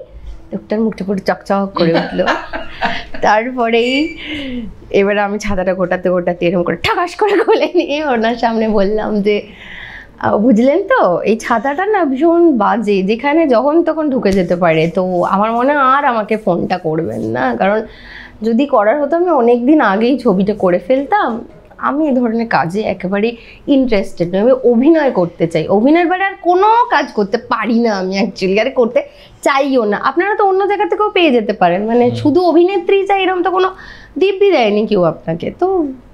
লোকটার মুখটা পুরো চকচক করে উঠলো। তারপরেই এবারে আমি ছাতাটা গোটাতে গোটাতে এরকম করে ঠাকাস করে খুলে নিয়ে ওনার সামনে বললাম যে বুঝলেন তো, এই ছাতাটা না ভীষণ বাজে, যেখানে যখন তখন ঢুকে যেতে পারে। তো আমার মনে হয় আর আমাকে ফোনটা করবেন না, কারণ যদি করার হতো আমি অনেক দিন আগেই ছবিটা করে ফেলতাম। আমি এই ধরনের কাজে একেবারে ইন্টারেস্টেড নই, আমি অভিনয় করতে চাই। অভিনয়ের বাইরে আর কোনো কাজ করতে পারি না আমি, অ্যাকচুয়ালি আর করতে চাইও না। আপনারা তো অন্য জায়গা থেকেও পেয়ে যেতে পারেন, মানে শুধু অভিনেত্রী চাই এরকম তো কোনো দিব্যি দেয়নি কেউ আপনাকে। তো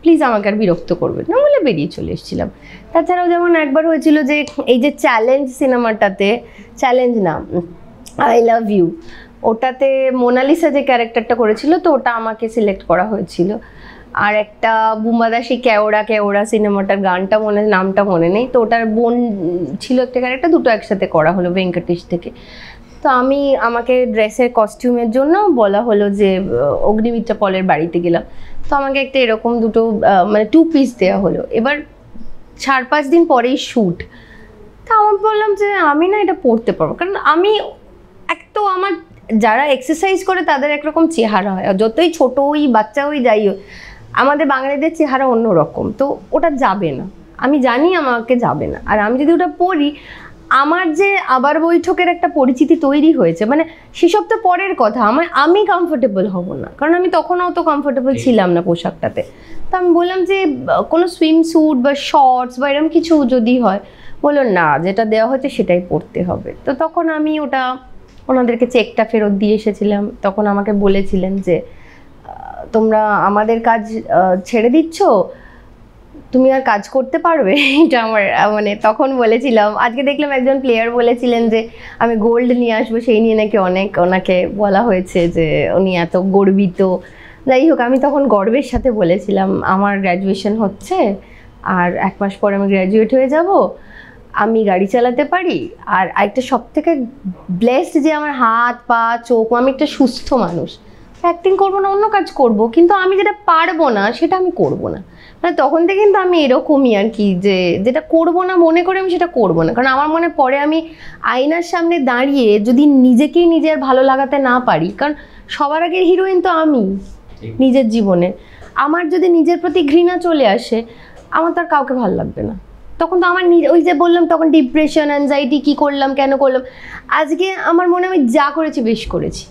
প্লিজ আমাকে আর বিরক্ত করবেন না বলে বেরিয়ে চলে এসেছিলাম। তাছাড়াও যেমন একবার হয়েছিল যে এই যে চ্যালেঞ্জ সিনেমাটাতে, চ্যালেঞ্জ না আই লাভ ইউ, ওটাতে মোনালিসা যে ক্যারেক্টারটা করেছিল, তো ওটা আমাকে সিলেক্ট করা হয়েছিল। আর একটা বুম্বাদাসি কেওড়া কেওড়া সিনেমাটার গানটা নামটা মনে নেই, তো ওটার বোন ছিল একটা ক্যারেক্টার, দুটো একসাথে করা হলো ভেঙ্কটেশ থেকে। তো আমাকে ড্রেসের কস্টিউমের জন্য বলা হলো যে অগ্নিমিত্রা পলের বাড়িতে গেলাম। তো আমাকে একটা এরকম দুটো মানে 2 পিস দেওয়া হলো। এবার 4-5 দিন পরেই শ্যুট। তা আমি বললাম যে আমি না এটা পরতে পারবো, কারণ আমি তো আমার যারা এক্সারসাইজ করে তাদের একরকম চেহারা হয়, যতই ছোট ওই বাচ্চা ওই যাই হোক, আমাদের বাঙালিদের চেহারা অন্যরকম। তো ওটা যাবে না, আমি জানি আমাকে যাবে না। আর আমি যদি ওটা পরি, আমার যে আবার বৈঠকের একটা পরিচিতি তৈরি হয়েছে, মানে সেসব তো পরের কথা, আমি কমফোর্টেবল হব না, কারণ আমি তখন অত কমফোর্টেবল ছিলাম না পোশাকটাতে। তো আমি বললাম যে কোনো সুইমস্যুট বা শর্টস বা এরকম কিছু যদি হয়, বললো না যেটা দেওয়া হয়েছে সেটাই পরতে হবে। তো তখন আমি ওটা ওনাদেরকে চেকটা ফেরত দিয়ে এসেছিলাম। তখন আমাকে বলেছিলেন যে তোমরা আমাদের কাজ ছেড়ে দিচ্ছ, তুমি আর কাজ করতে পারবে? এটা আমার মানে তখন বলেছিলাম। আজকে দেখলাম একজন প্লেয়ার বলেছিলেন যে আমি গোল্ড নিয়ে আসবো, সেই নিয়ে নাকি ওনাকে বলা হয়েছে যে উনি এত গর্বিত। যাই হোক, আমি তখন গর্বের সাথে বলেছিলাম আমার গ্র্যাজুয়েশন হচ্ছে, আর 1 মাস পর আমি গ্র্যাজুয়েট হয়ে যাব, আমি গাড়ি চালাতে পারি, আর একটা সব থেকে ব্লেসড যে আমার হাত পা চোখ, আমি একটা সুস্থ মানুষ, অ্যাক্টিং করবো না, অন্য কাজ করব, কিন্তু আমি যেটা পারবো না সেটা আমি করব না। মানে তখন থেকে কিন্তু আমি এরকমই আর কি, যে যেটা করব না মনে করে আমি সেটা করব না। কারণ আমার মনে পড়ে আমি আয়নার সামনে দাঁড়িয়ে যদি নিজেকেই নিজের ভালো লাগাতে না পারি, কারণ সবার আগের হিরোইন তো আমি নিজের জীবনে, আমার যদি নিজের প্রতি ঘৃণা চলে আসে, আমার তো আর কাউকে ভালো লাগবে না। তখন তো আমার ওই যে বললাম তখন ডিপ্রেশন, অ্যাংজাইটি, কী করলাম কেন করলাম। আজকে আমার মনে আমি যা করেছি বেশ করেছি,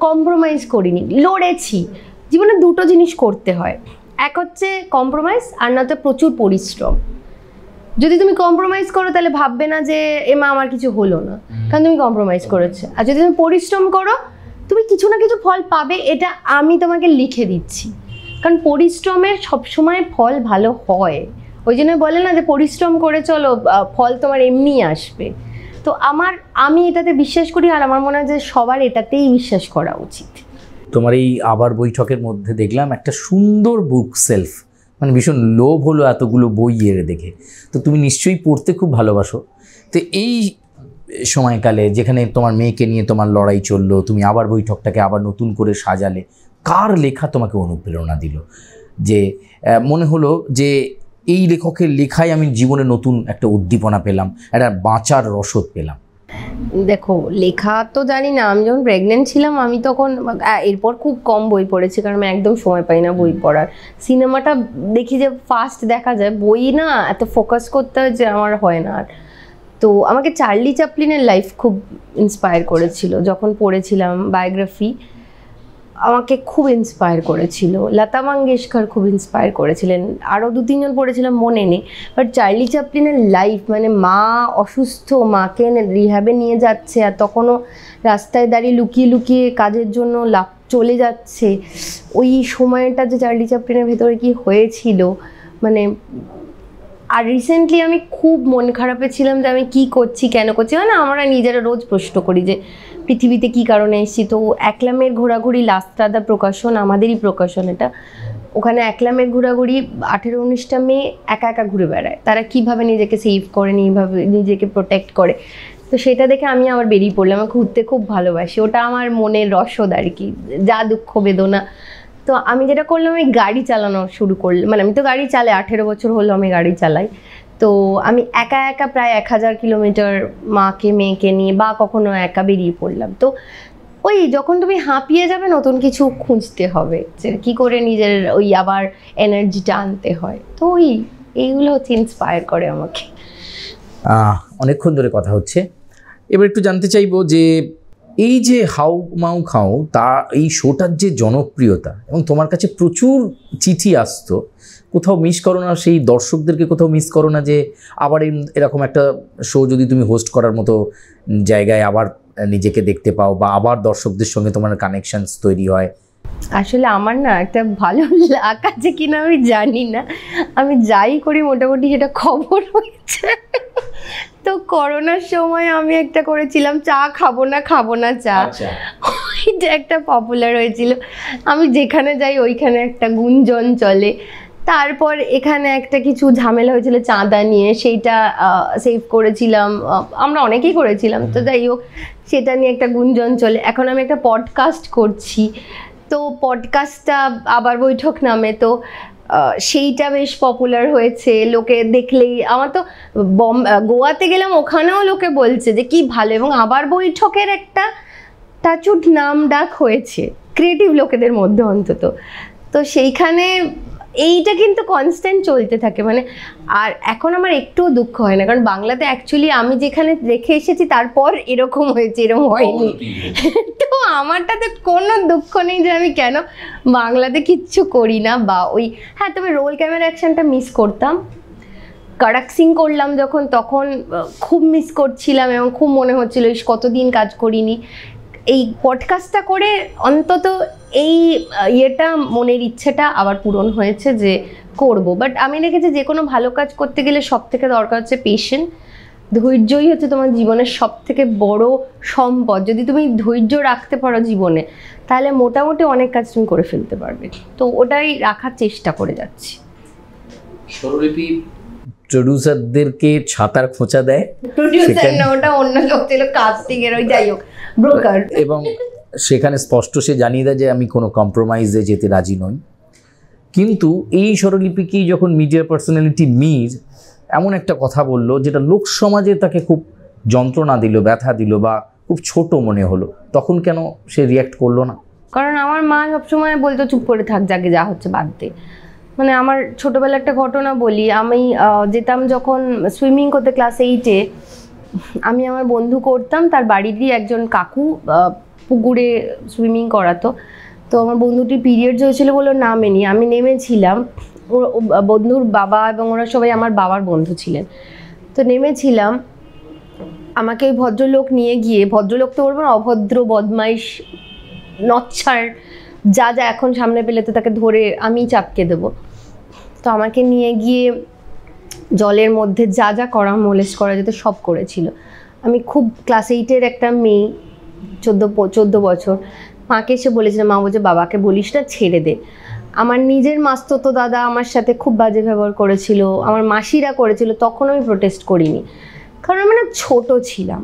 কম্প্রোমাইজ করিনি, লড়েছি। জীবনে দুটো জিনিস করতে হয়, এক হচ্ছে কম্প্রোমাইজ, আর না তো প্রচুর পরিশ্রম। যদি তুমি কম্প্রোমাইজ করো তাহলে ভাববে না যে এমা আমার কিছু হলো না, কারণ তুমি কম্প্রোমাইজ করেছো। আর যদি তুমি পরিশ্রম করো তুমি কিছু না কিছু ফল পাবে, এটা আমি তোমাকে লিখে দিচ্ছি। কারণ পরিশ্রমের সবসময় ফল ভালো হয়। ওই জন্য বলে না যে পরিশ্রম করে চলো, ফল তোমার এমনি আসবে। তো আমি এটাতে বিশ্বাস করি, আর আমার মনে হয় যে সবার এটাতেই বিশ্বাস করা উচিত। তোমার এই আবার বৈঠকের মধ্যে দেখলাম একটা সুন্দর বুক সেলফ, মানে ভীষণ লোভ হলো এতগুলো বই এর দেখে। তো তুমি নিশ্চয়ই পড়তে খুব ভালোবাসো। তো এই সময়কালে যেখানে তোমার মেয়েকে নিয়ে তোমার লড়াই চললো, তুমি আবার বৈঠকটাকে আবার নতুন করে সাজালে, কার লেখা তোমাকে অনুপ্রেরণা দিল, যে মনে হলো যে এই লেখকের লেখায় আমি জীবনে নতুন একটা উদ্দীপনা পেলাম, একটা বাঁচার রসদ পেলাম? দেখো, লেখা তো জানি না, আমি যখন প্রেগনেন্ট ছিলাম আমি তখন, এরপর খুব কম বই পড়েছি, কারণ আমি একদম সময় পাই না বই পড়ার। সিনেমাটা দেখি যে ফাস্ট দেখা যায়, বই না এত ফোকাস করতে হয় যে আমার হয় না। আর তো আমাকে চার্লি চ্যাপলিনের লাইফ খুব ইন্সপায়ার করেছিল, যখন পড়েছিলাম বায়োগ্রাফি আমাকে খুব ইন্সপায়ার করেছিল। লতা মঙ্গেশকর খুব ইন্সপায়ার করেছিলেন, আরও 2-3 জন পড়েছিলাম মনে নেই। বাট চার্লি চ্যাপলিনের লাইফ, মানে মা অসুস্থ, মাকে রিহ্যাবে নিয়ে যাচ্ছে, আর তখনও রাস্তায় দাঁড়িয়ে লুকিয়ে লুকিয়ে কাজের জন্য চলে যাচ্ছে, ওই সময়টা যে চার্লি চ্যাপলিনের ভেতরে কি হয়েছিল মানে। আর রিসেন্টলি আমি খুব মন খারাপে ছিলাম যে আমি কী করছি, কেন করছি। মানে আমরা নিজেরা রোজ প্রশ্ন করি যে পৃথিবীতে কী কারণে এসেছি। তো একলামের ঘোরাঘুরি, লাস্ট্রাদা প্রকাশন, আমাদেরই প্রকাশন এটা, ওখানে একলামের ঘোরাঘুরি 18-19টা মেয়ে একা একা ঘুরে বেড়ায়, তারা কীভাবে নিজেকে সেভ করে, এইভাবে নিজেকে প্রোটেক্ট করে। তো সেটা দেখে আমি আবার বেরিয়ে পড়লাম। আমি ঘুরতে খুব ভালোবাসি, ওটা আমার মনের রসদ আর কি, যা দুঃখ বেদনা। তো আমি যেটা করলাম, আমি গাড়ি চালানো শুরু করলাম। মানে আমি তো গাড়ি চালাই, 18 বছর হলো আমি গাড়ি চালাই। তো আমি একা একা প্রায় 1000 কিলোমিটার মাকে মেয়েকে নিয়ে বা কখনো একা বেরিয়ে পড়লাম। তো ওই যখন তুমি হাঁপিয়ে যাবে, নতুন কিছু খুঁজতে হবে, যে কী করে নিজের ওই আবার এনার্জিটা আনতে হয়। তো এইগুলো হচ্ছে ইন্সপায়ার করে আমাকে। অনেকক্ষণ ধরে কথা হচ্ছে, এবার একটু জানতে চাইবো যে এই যে হাউ মাউ খাও, তা এই শোটার যে জনপ্রিয়তা, এবং তোমার কাছে প্রচুর চিঠি আসতো, কোথাও মিস করো না সেই দর্শকদেরকে? কোথাও মিস করো না যে আবার এরকম একটা শো যদি তুমি হোস্ট করার মতো জায়গায় আবার নিজেকে দেখতে পাও, বা আবার দর্শকদের সঙ্গে তোমার কানেকশনস তৈরি হয়? আসলে আমার না একটা ভালো লাক আছে কিনা আমি জানি না, আমি যাই করি মোটামুটি সেটা খবর হয়েছে। তো করোনার সময় আমি একটা করেছিলাম, চা খাবো না চা, ওইটা একটা পপুলার হয়েছিল। আমি যেখানে যাই ওইখানে একটা গুঞ্জন চলে। তারপর এখানে একটা কিছু ঝামেলা হয়েছিল চাঁদা নিয়ে, সেইটা সেভ করেছিলাম, আমরা অনেকেই করেছিলাম। তো যাই হোক, সেটা নিয়ে একটা গুঞ্জন চলে। এখন আমি একটা পডকাস্ট করছি, তো পডকাস্টটা আবার বৈঠক নামে, তো সেইটা বেশ পপুলার হয়েছে। লোকে দেখলেই, আমার তো গোয়াতে গেলাম, ওখানেও লোকে বলছে যে কি ভালো, এবং আবার বৈঠকের একটা টাচুট নাম ডাক হয়েছে ক্রিয়েটিভ লোকেদের মধ্যে অন্তত। তো সেইখানে এইটা কিন্তু কনস্ট্যান্ট চলতে থাকে মানে। আর এখন আমার একটুও দুঃখ হয় না, কারণ বাংলাতে অ্যাকচুয়ালি আমি যেখানে রেখে এসেছি তারপর এরকম হয়েছে, এরকম হয়নি। তো আমারটাতে কোনো দুঃখ নেই যে আমি কেন বাংলাতে কিচ্ছু করি না, বা ওই হ্যাঁ, তবে রোল ক্যামেরা অ্যাকশনটা মিস করতাম। কড়াক সিং করলাম যখন, তখন খুব মিস করছিলাম, এবং খুব মনে হচ্ছিল কতদিন কাজ করিনি। এই পডকাস্টটা করে অন্তত এই ইয়েটা, মনের ইচ্ছেটা আবার পূরণ হয়েছে যে করব। বাট আমি দেখেছি যে কোনো ভালো কাজ করতে গেলে সব থেকে দরকার হচ্ছে পেশেন্স। ধৈর্যই হচ্ছে তোমার জীবনের সব থেকে বড় সম্পদ। যদি তুমি ধৈর্য রাখতে পারো জীবনে, তাহলে মোটামুটি অনেক কাজ তুমি করে ফেলতে পারবে। তো ওটাই রাখার চেষ্টা করে যাচ্ছি। স্বরলিপি প্রডিউসারদেরকে ছাতার খোঁচা দেয়, প্রডিউসার না, ওটা অন্য লোক ছিল, কাস্টিং এর ওই যাই হোক ব্রোকার। এবং সেখানে স্পষ্ট সে জানিয়ে দেয় যে আমি কোনো কম্প্রোমাইজে যেতে রাজি নই। কিন্তু এই স্বরলিপিকেই যখন মিডিয়া পার্সোনালিটি মীর এমন একটা কথা বলল যেটা লোক সমাজে তাকে খুব যন্ত্রণা দিল, ব্যথা দিল বা খুব ছোট মনে হলো, তখন কেন সে রিয়্যাক্ট করলো না? কারণ আমার মা সবসময় বলতো চুপ করে থাক, যাকে যা হচ্ছে বাদ দে। মানে আমার ছোটোবেলার একটা ঘটনা বলি, আমি যেতাম যখন সুইমিং করতে ক্লাস 8-এ, আমি আমার বন্ধু করতাম, তার বাড়িরই একজন কাকু পুকুরে সুইমিং করাতো। তো আমার বন্ধুটির পিরিয়ডস হয়েছিল বলে নামেনি, আমি নেমেছিলাম। বন্ধুর বাবা এবং ওরা সবাই আমার বাবার বন্ধু ছিলেন। তো নেমেছিলাম, আমাকে ওই ভদ্রলোক নিয়ে গিয়ে, ভদ্রলোক তো বলবো না, অভদ্র বদমাইশ নচ্ছার যা যা এখন সামনে পেলে তো তাকে ধরে আমি চাপকে দেবো। তো আমাকে নিয়ে গিয়ে জলের মধ্যে যা যা করা মোলেস্ট করা যেত সব করেছিল। আমি খুব ক্লাস 8-এর একটা মেয়ে, 14 বছর, মাকে এসে বলেছিলাম, মা বলছে বাবাকে বলিস না, ছেড়ে দে। আমার নিজের মাস্তুতো দাদা আমার সাথে খুব বাজে ব্যবহার করেছিল, আমার মাসিরা করেছিল, তখন আমি প্রোটেস্ট করিনি, কারণ মানে ছোট ছিলাম,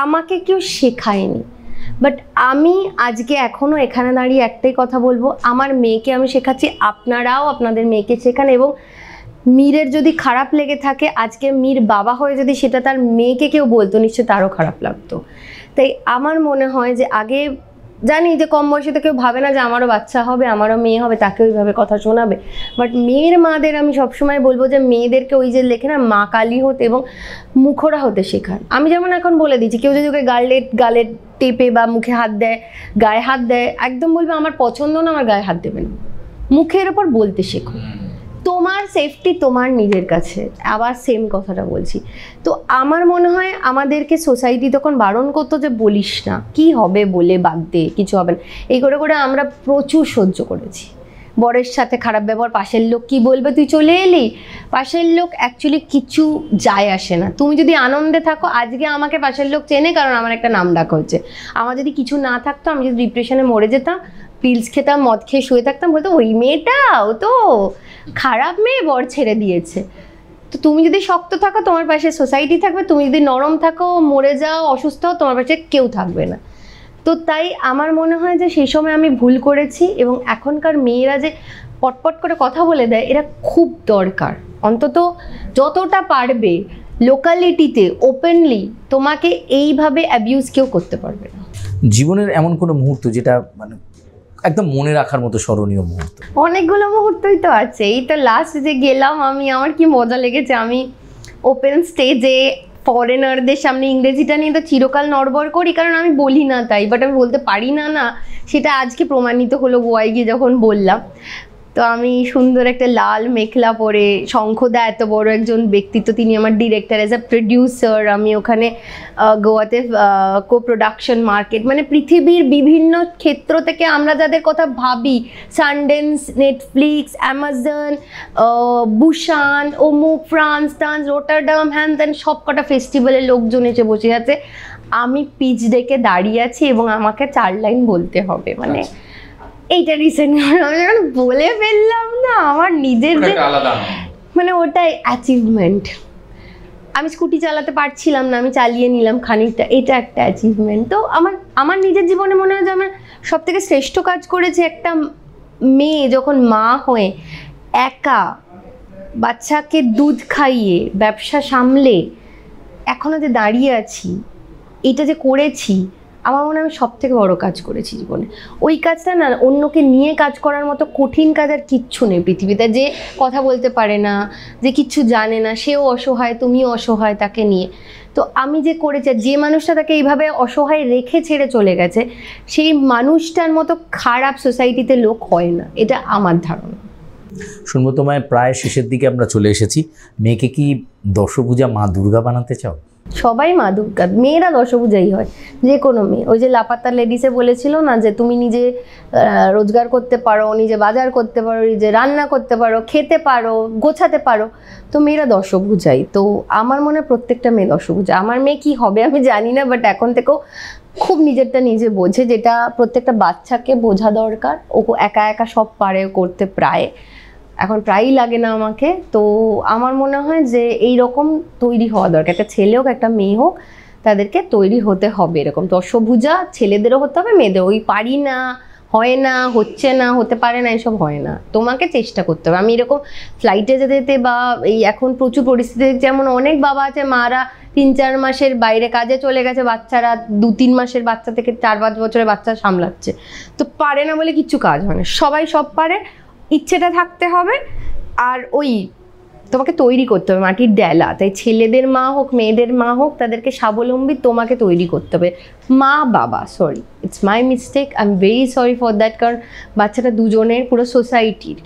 আমাকে কেউ শেখায়নি। বাট আমি আজকে এখনও এখানে দাঁড়িয়ে একটাই কথা বলবো, আমার মেয়েকে আমি শেখাচ্ছি, আপনারাও আপনাদের মেয়েকে শেখান। এবং মীরের যদি খারাপ লেগে থাকে, আজকে মীর বাবা হয়ে যদি সেটা তার মেয়েকে কেউ বলতো, নিশ্চয়ই তারও খারাপ লাগতো। তাই আমার মনে হয় যে আগে জানি যে কম বয়সে তো কেউ ভাবে না যে আমারও বাচ্চা হবে, আমারও মেয়ে হবে, তাকে ওইভাবে কথা শোনাবে। বাট মেয়ের মাদের আমি সবসময় বলবো যে মেয়েদেরকে ওই যে লেখে না, মা কালী হতে এবং মুখরা হতে শেখান। আমি যেমন এখন বলে দিচ্ছি, কেউ যদি ওকে গালে টেপে বা মুখে হাত দেয়, গায়ে হাত দেয়, একদম বলবে আমার পছন্দ না, আমার গায়ে হাত দেবে না। মুখের ওপর বলতে শেখো, তোমার সেফটি তোমার নিজের কাছে। আবার সেম কথাটা বলছি। তো আমার মনে হয় আমাদেরকে সোসাইটি তখন বারণ করতো যে বলিস না, কি হবে বলে বাদ দে, কিছু হবে না। এই করে করে আমরা প্রচুর সহ্য করেছি। বরের সাথে খারাপ ব্যবহার, পাশের লোক কি বলবে, তুই চলে এলি, পাশের লোক অ্যাকচুয়ালি কিছু যায় আসে না। তুমি যদি আনন্দে থাকো, আজকে আমাকে পাশের লোক চেনে কারণ আমার একটা নাম ডাকা হচ্ছে। আমার যদি কিছু না থাকতো, আমি যদি ডিপ্রেশনে মরে যেতাম, পিলস খেতাম, মদ খেয়ে শুয়ে থাকতাম, বলতো ওই মেয়েটা ও তো খারাপ মেয়ে, বর ছেড়ে দিয়েছে। তো তুমি যদি শক্ত থাকো, তোমার পাশে সোসাইটি থাকবে। তুমি যদি নরম থাকো, মরে যাও, অসুস্থ হও, তোমার পাশে কেউ থাকবে না। তো তাই আমার মনে হয় যে সেই সময় আমি ভুল করেছি, এবং এখনকার মেয়েরা যে পটপট করে কথা বলে দেয়, এরা খুব দরকার। অন্তত যতটা পারবে লোকালিটিতে ওপেনলি তোমাকে এইভাবে অ্যাবিউজ কেউ করতে পারবে না। জীবনের এমন কোনো মুহূর্ত যেটা মানে একদম মনে রাখার মতো স্মরণীয় মুহূর্ত? অনেকগুলো মুহূর্তই তো আছে। এই তো লাস্ট যে গেলাম আমি, আমার কি মজা লেগেছে। আমি ওপেন স্টেজে ফরেনারদের সামনে ইংরেজিটা নিয়ে তো চিরকাল নড়বড় করি, কারণ আমি বলি না তাই, বাট আমি বলতে পারি না, সেটা আজকে প্রমাণিত হলো গোয়ায় গিয়ে যখন বললাম। তো আমি সুন্দর একটা লাল মেখলা পরে, শঙ্খদা এত বড় একজন ব্যক্তিত্ব, তিনি আমার ডিরেক্টর অ্যাজ আ প্রডিউসার। আমি ওখানে গোয়াতে কো প্রোডাকশন মার্কেট, মানে পৃথিবীর বিভিন্ন ক্ষেত্র থেকে আমরা যাদের কথা ভাবি, সানডেন্স, নেটফ্লিক্স, অ্যামাজন, বুসান, অমুক, ফ্রান্স, রোটারডাম, হ্যান ত্যান সব কটা ফেস্টিভ্যালের লোকজন এসে বসে আছে। আমি পিচ ডেকে দাঁড়িয়ে আছি এবং আমাকে 4 লাইন বলতে হবে। মানে এইটা রিসেন্ট আমি যখন বলে ফেললাম না, আমার নিজের যে মানে ওটাই অ্যাচিভমেন্ট। আমি স্কুটি চালাতে পারছিলাম না, আমি চালিয়ে নিলাম খানিকটা, এটা একটা অ্যাচিভমেন্ট। তো আমার নিজের জীবনে মনে হয় যে আমার সব থেকে শ্রেষ্ঠ কাজ করেছে একটা মেয়ে যখন মা হয়ে একা বাচ্চাকে দুধ খাইয়ে ব্যবসা সামলে এখনও যে দাঁড়িয়ে আছি, এটা যে করেছি, আমার মনে হয় আমি সব থেকে বড়ো কাজ করেছি জীবনে। ওই কাজটা না, অন্যকে নিয়ে কাজ করার মতো কঠিন কাজ আর কিচ্ছু নেই পৃথিবীতে। যে কথা বলতে পারে না, যে কিচ্ছু জানে না, সেও অসহায়, তুমিও অসহায় তাকে নিয়ে। তো আমি যে করেছি, যে মানুষটা তাকে এইভাবে অসহায় রেখে ছেড়ে চলে গেছে, সেই মানুষটার মতো খারাপ সোসাইটিতে লোক হয় না, এটা আমার ধারণা। শুনবো তোমায়, প্রায় শেষের দিকে আমরা চলে এসেছি। মেয়েকে কি দশভুজা মা দুর্গা বানাতে চাও? সবাই মা দুর্গা, মেয়েরা দশভুজাই হয়, যে কোনো মেয়ে। ওই যে লাপাত্তা লেডিসে বলেছিল না যে তুমি নিজে রোজগার করতে পারো, নিজে বাজার করতে পারো, নিজে রান্না করতে পারো, খেতে পারো, গোছাতে পারো, তো মেয়েরা দশভুজাই। তো আমার মনে হয় প্রত্যেকটা মেয়ে দশভুজা। আমার মেয়ে কি হবে আমি জানি না, বাট এখন থেকেও খুব নিজেরটা নিজে বোঝে, যেটা প্রত্যেকটা বাচ্চাকে বোঝা দরকার। ও একা একা সব পারে করতে, এখন প্রায়ই লাগে না আমাকে। তো আমার মনে হয় যে এই রকম তৈরি হওয়া দরকার, একটা ছেলে হোক একটা মেয়ে হোক, তাদেরকে তৈরি হতে হবে, এরকম দশভুজা ছেলেদেরও হতে হবে, মেয়েদের। ওই পারি না, হয় না, হচ্ছে না, হতে পারে না, এসব হয় না, তোমাকে চেষ্টা করতে হবে। আমি এরকম ফ্লাইটে যেতে যেতে বা এই এখন প্রচুর পরিস্থিতি, যেমন অনেক বাবা আছে মারা 3-4 মাসের বাইরে কাজে চলে গেছে, বাচ্চারা 2-3 মাসের বাচ্চা থেকে 4-5 বছরের বাচ্চা সামলাচ্ছে, তো পারে না বলে কিচ্ছু কাজ হয় না। সবাই সব পারে, ইচ্ছেটা থাকতে হবে, আর ওই তোমাকে তৈরি করতে হবে মাটির ডেলা। তাই ছেলেদের মা হোক মেয়েদের মা হোক, তাদেরকে স্বাবলম্বী তোমাকে তৈরি করতে হবে। মা বাবা, sorry, it's my mistake, I am very sorry for that, কারণ বাচ্চাটা দুজনের, পুরো সোসাইটির।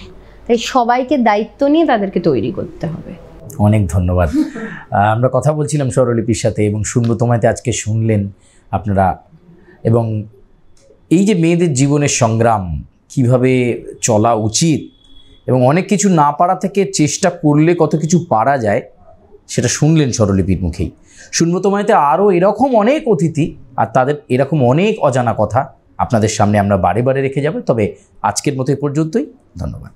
তাই সবাইকে দায়িত্ব নিয়ে তাদেরকে তৈরি করতে হবে। অনেক ধন্যবাদ। আমরা কথা বলছিলাম স্বরলিপির সাথে, এবং শুনবো তোমায়তে আজকে শুনলেন আপনারা, এবং এই যে মেয়েদের জীবনের সংগ্রাম কিভাবে চলা উচিত, এবং অনেক কিছু না পারা থেকে চেষ্টা করলে কত কিছু পারা যায়, সেটা শুনলেন স্বরলিপির মুখেই। শুনবো তোমায়তে আরও এরকম অনেক অতিথি আর তাদের এরকম অনেক অজানা কথা আপনাদের সামনে আমরা বারে বারে রেখে যাব। তবে আজকের মতো এ পর্যন্তই, ধন্যবাদ।